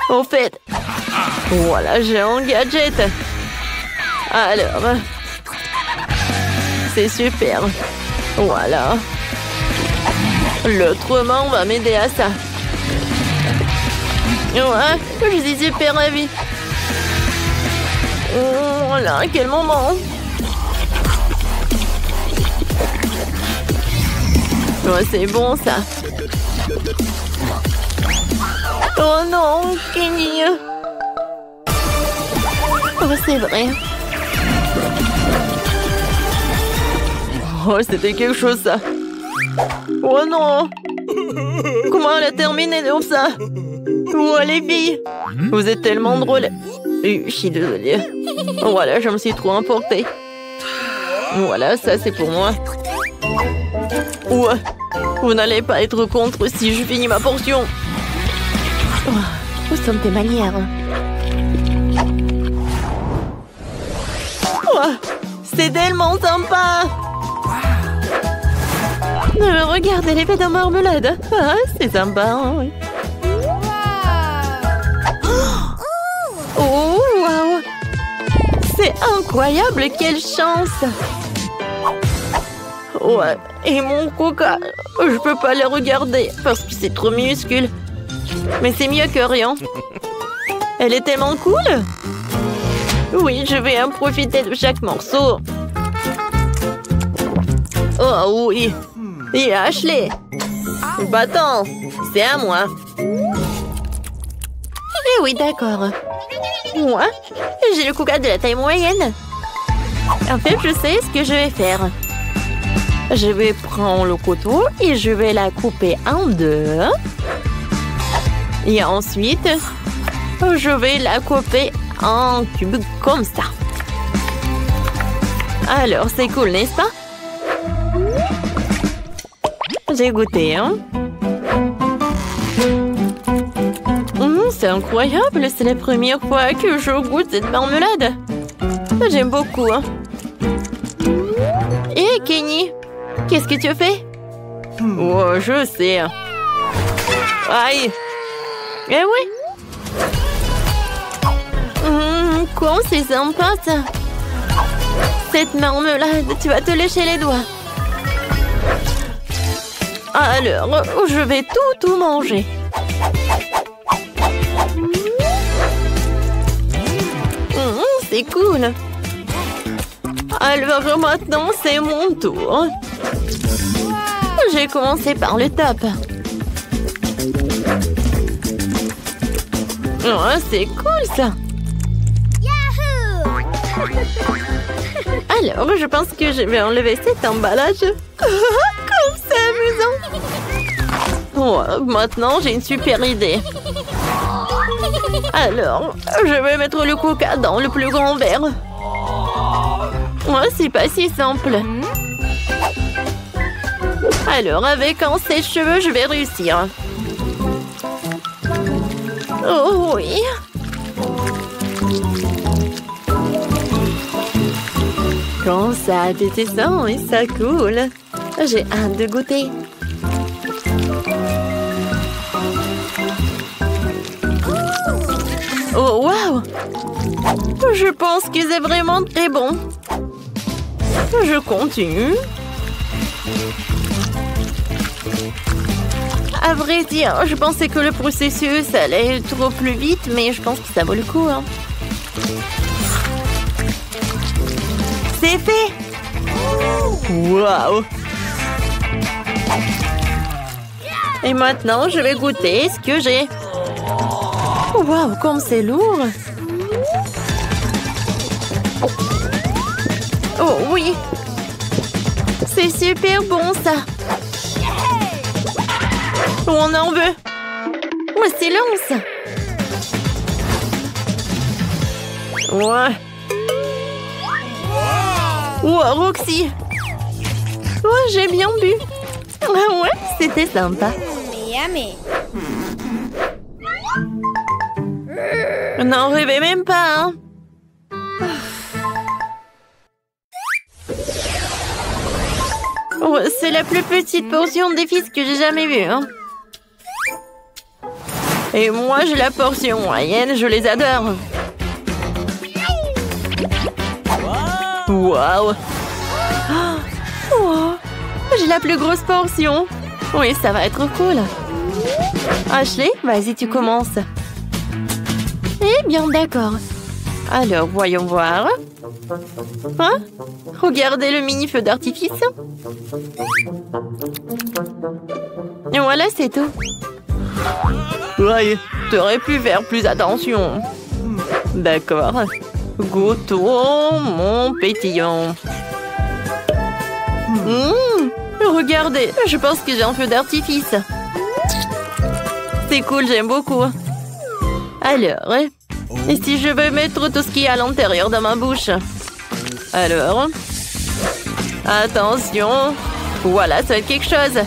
Au fait, voilà, j'ai un gadget. Alors, c'est super. Voilà. L'autre main va m'aider à ça. Ouais, je suis super ravie. Oh là, quel moment. Ouais, c'est bon ça. Oh non, Kenny. Oh, c'est vrai. Oh, c'était quelque chose ça. Oh non. Comment elle a terminé comme ça? Oh, les filles. Vous êtes tellement drôles. Je suis désolée. Voilà, je me suis trop emportée. Voilà, ça c'est pour moi. Ouais, vous n'allez pas être contre si je finis ma portion. Oh, où sont tes manières? Oh, c'est tellement sympa. Regardez l'effet de marmelade. Ah, c'est sympa. Oui. Oh, wow. C'est incroyable, quelle chance. Ouais, et mon coca, je peux pas le regarder parce que c'est trop minuscule. Mais c'est mieux que rien. Elle est tellement cool. Oui, je vais en profiter de chaque morceau. Oh oui. Et Ashley. Bâton, c'est à moi. Eh oui, d'accord. Moi, j'ai le coca de la taille moyenne. En fait, je sais ce que je vais faire. Je vais prendre le couteau et je vais la couper en deux. Et ensuite, je vais la couper en cubes comme ça. Alors, c'est cool, n'est-ce pas? J'ai goûté, hein? C'est incroyable, c'est la première fois que je goûte cette marmelade. J'aime beaucoup, hein? Hé, Kenny, qu'est-ce que tu fais? Oh, je sais. Aïe. Eh oui. Quoi, c'est sympa ça. Cette marmelade, tu vas te lécher les doigts. Alors, je vais tout manger. C'est cool. Alors maintenant, c'est mon tour. J'ai commencé par le top. Oh, c'est cool ça. Alors, je pense que je vais enlever cet emballage. Comme c'est amusant. Oh, maintenant, j'ai une super idée. Alors, je vais mettre le coca dans le plus grand verre. Oh, c'est pas si simple. Alors, avec un sèche-cheveux, je vais réussir. Oh oui. Quand ça appétissant et ça coule. J'ai hâte de goûter. Oh, waouh! Je pense que c'est vraiment très bon. Je continue. À vrai dire, je pensais que le processus allait trop plus vite, mais je pense que ça vaut le coup. Hein. C'est fait! Waouh! Et maintenant, je vais goûter ce que j'ai. Waouh, comme c'est lourd! Oh oui! C'est super bon ça! On en veut! Oh, silence! Ouais! Oh, Roxy! Oh, j'ai bien bu! Ah ouais, c'était sympa! Yummy! N'en rêvez même pas, hein! Oh, c'est la plus petite portion des fils que j'ai jamais vue, hein! Et moi, j'ai la portion moyenne, je les adore! Waouh! Oh, j'ai la plus grosse portion! Oui, ça va être cool! Ashley, vas-y, tu commences! Eh bien, d'accord. Alors, voyons voir. Hein? Regardez le mini feu d'artifice. Et voilà, c'est tout. Ouais, t'aurais pu faire plus attention. D'accord. Goûtons mon pétillant. Regardez, je pense que j'ai un feu d'artifice. C'est cool, j'aime beaucoup. Alors, et si je veux mettre tout ce qui est à l'intérieur de ma bouche? Alors, attention, voilà, ça va être quelque chose.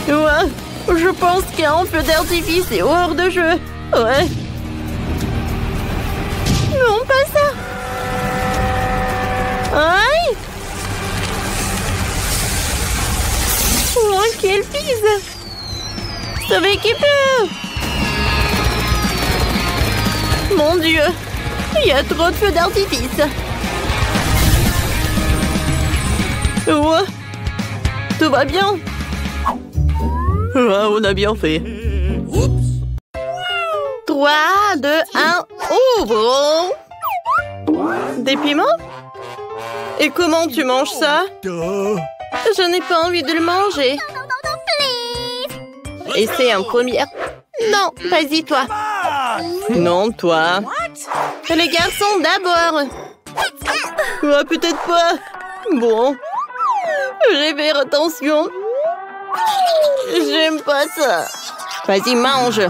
Ouais, je pense qu'un feu d'artifice est hors de jeu. Ouais. Non, pas ça. Aïe. Oh, quelle pise. Sauvez qui peut. Mon Dieu, il y a trop de feux d'artifice. Ouais. Tout va bien. Ah, on a bien fait. 3, 2, 1, ouvre. Des piments? Et comment tu manges ça? Je n'ai pas envie de le manger. Essaie en première. Non, vas-y toi. Non, toi. Les garçons d'abord. Ah, peut-être pas. Bon. Je vais faire attention. J'aime pas ça. Vas-y, mange.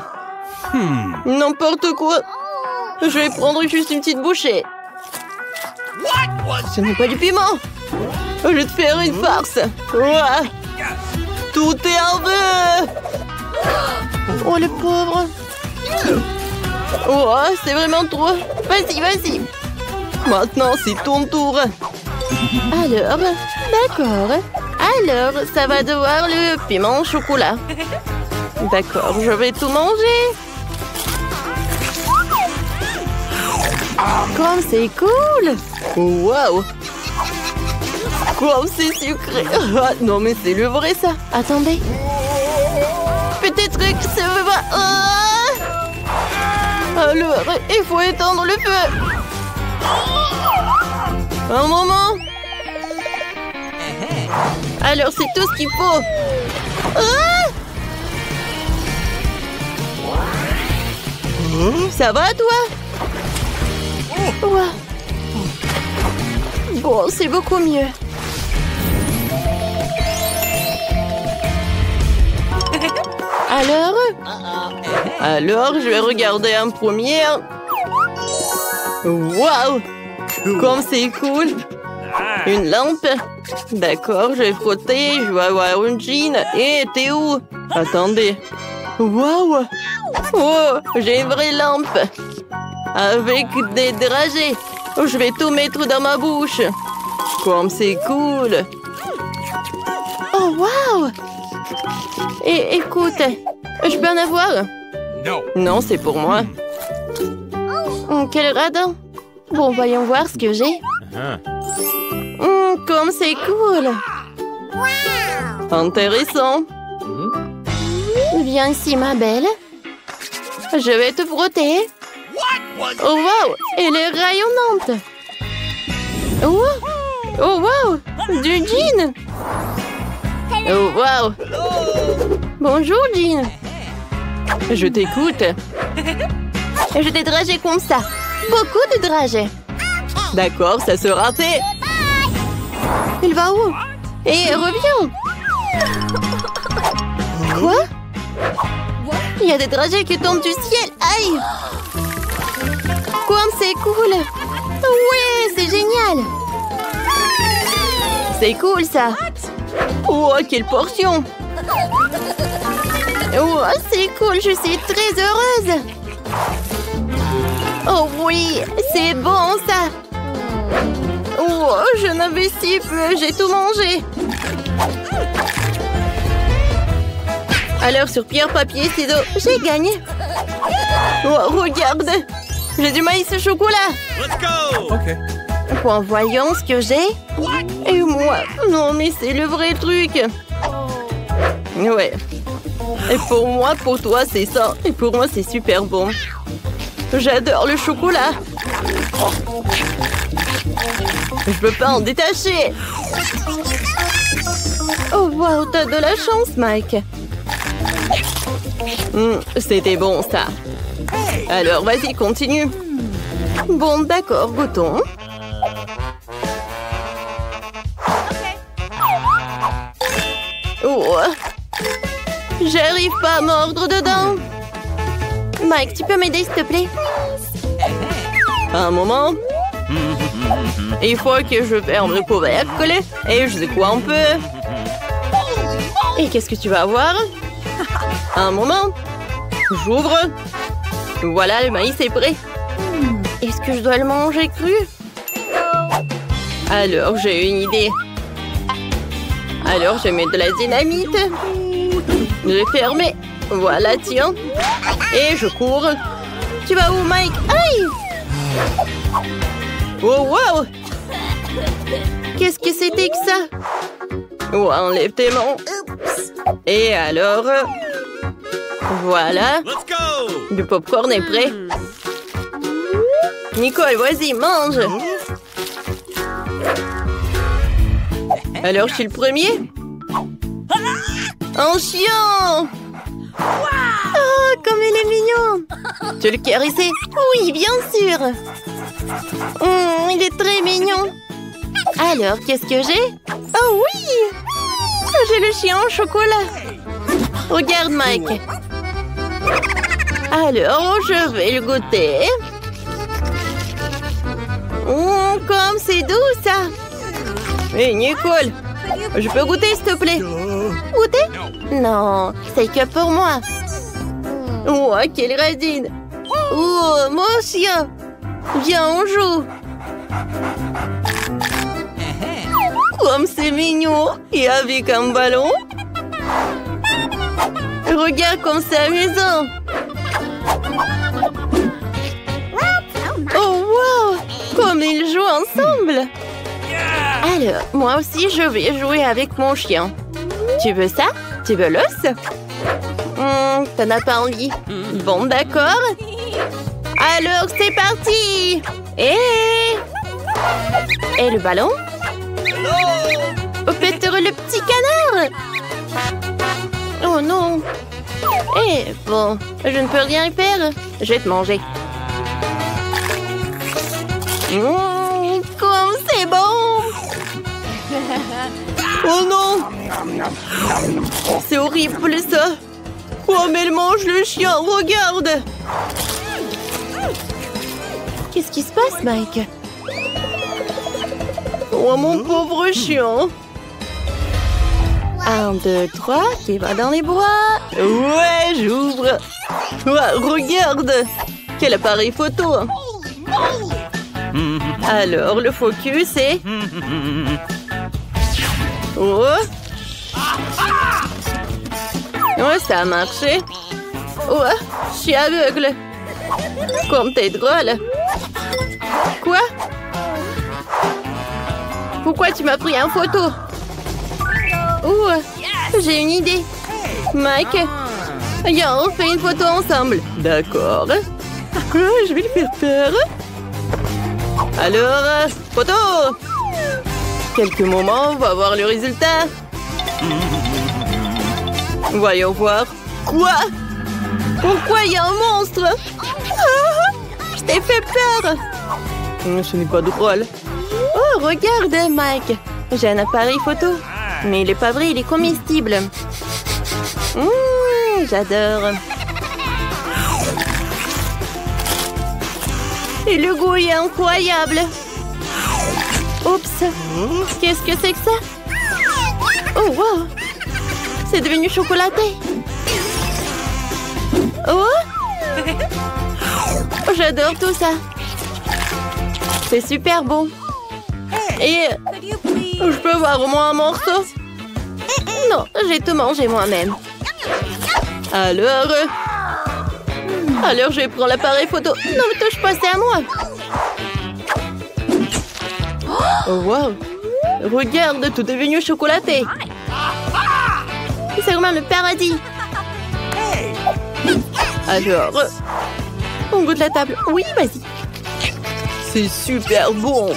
N'importe quoi. Je vais prendre juste une petite bouchée. Ce n'est pas du piment. Je vais te faire une farce. Ouais. Tout est en feu. Oh, le pauvre. Oh, c'est vraiment trop. Vas-y, vas-y. Maintenant, c'est ton tour. Alors, d'accord. Alors, ça va devoir le piment au chocolat. D'accord, je vais tout manger. Comme c'est cool! Wow! Comme c'est sucré! Ah, non mais c'est le vrai ça! Attendez! Peut-être que ça va... Ah! Alors, il faut éteindre le feu! Un moment! Alors c'est tout ce qu'il faut! Ah! Ça va toi? Ouais. Bon, c'est beaucoup mieux. Alors, je vais regarder en première. Waouh! Comme c'est cool! Une lampe. D'accord, je vais frotter, je vais avoir une jean. Et t'es où? Attendez. Waouh! Oh, j'ai une vraie lampe. Avec des dragées. Je vais tout mettre dans ma bouche. Comme c'est cool. Oh, wow! Et écoute, je peux en avoir? Non. Non, c'est pour moi. Oh, quel radin. Bon, voyons voir ce que j'ai. Comme c'est cool. Intéressant. Viens ici, ma belle. Je vais te frotter. Oh, wow! Elle est rayonnante. Oh, wow! Du jean. Oh, wow! Bonjour, Jean. Je t'écoute. Je t'ai dragé comme ça. Beaucoup de dragées. D'accord, ça sera fait. Il va où? Et reviens. Quoi? Il y a des dragées qui tombent du ciel. Aïe! Comme c'est cool! Ouais, c'est génial! C'est cool ça! Oh, quelle portion! Oh, c'est cool, je suis très heureuse! Oh oui, c'est bon ça! Oh, je n'avais si peu, j'ai tout mangé! Alors sur pierre, papier, ciseaux, j'ai gagné! Oh, regarde! J'ai du maïs au chocolat! Let's go! Okay. Bon, voyons ce que j'ai. Et moi, non mais c'est le vrai truc. Ouais. Et pour moi, pour toi, c'est ça. Et pour moi, c'est super bon. J'adore le chocolat. Je peux pas en détacher. Oh wow, t'as de la chance, Mike. C'était bon, ça. Alors, vas-y, continue. Bon, d'accord, goûtons. Oh, j'arrive pas à mordre dedans. Mike, tu peux m'aider, s'il te plaît? Un moment. Il faut que je ferme le couvercle et je secoue un peu. Et qu'est-ce que tu vas avoir? Un moment. J'ouvre. Voilà, le maïs est prêt. Est-ce que je dois le manger cru? Alors, j'ai une idée. Alors, je mets de la dynamite. Je vais fermer. Voilà, tiens. Et je cours. Tu vas où, Mike? Aïe! Oh, wow! Qu'est-ce que c'était que ça? Oh, enlève tes mains. Et alors... Voilà. Le popcorn est prêt. Nicole, vas-y, mange. Alors, je suis le premier. Un chien. Oh, comme il est mignon. Tu veux le caresser? Oui, bien sûr. Il est très mignon. Alors, qu'est-ce que j'ai? Oh oui! J'ai le chien au chocolat. Regarde, Mike. Alors, je vais le goûter. Comme c'est doux, ça. Hé, Nicole, je peux goûter, s'il te plaît? Goûter? Non, c'est que pour moi. Oh, quelle radine. Oh, mon chien. Viens, on joue. Comme c'est c'est mignon. Et avec un ballon. Regarde comme c'est amusant. Oh, wow! Comme ils jouent ensemble. Alors, moi aussi, je vais jouer avec mon chien. Tu veux ça? Tu veux l'os? T'en as pas envie. Bon, d'accord. Alors, c'est parti! Et le ballon? Oh, Peter, le petit canard! Oh non! Bon, je ne peux rien faire. Je vais te manger. Comme c'est bon! Oh non! C'est horrible ça! Oh, mais elle mange le chien, regarde! Qu'est-ce qui se passe, Mike? Oh, mon pauvre chien! 1, 2, 3, qui va dans les bois. Ouais, j'ouvre. Ouais, regarde. Quel appareil photo. Alors, le focus est... Oh. Ouais, ça a marché. Ouais, je suis aveugle. Comme t'es drôle. Quoi? Pourquoi tu m'as pris en photo? J'ai une idée. Mike, viens, on fait une photo ensemble. D'accord. Je vais le faire peur. Alors, photo. Quelques moments, on va voir le résultat. Voyons voir. Quoi? Pourquoi il y a un monstre? Je t'ai fait peur. Ce n'est pas drôle. Oh, regarde, Mike. J'ai un appareil photo. Mais il n'est pas vrai, il est comestible. J'adore. Et le goût est incroyable. Oups. Qu'est-ce que c'est que ça? Oh, wow. C'est devenu chocolaté. Oh. J'adore tout ça. C'est super bon. Et je peux avoir au moins un morceau? Non, j'ai tout mangé moi-même. Alors je vais prendre l'appareil photo. Non, mais touche pas, c'est à moi. Oh, wow. Regarde, tout est devenu chocolaté. C'est vraiment le paradis. Alors, on goûte la table. Oui, vas-y. C'est super bon.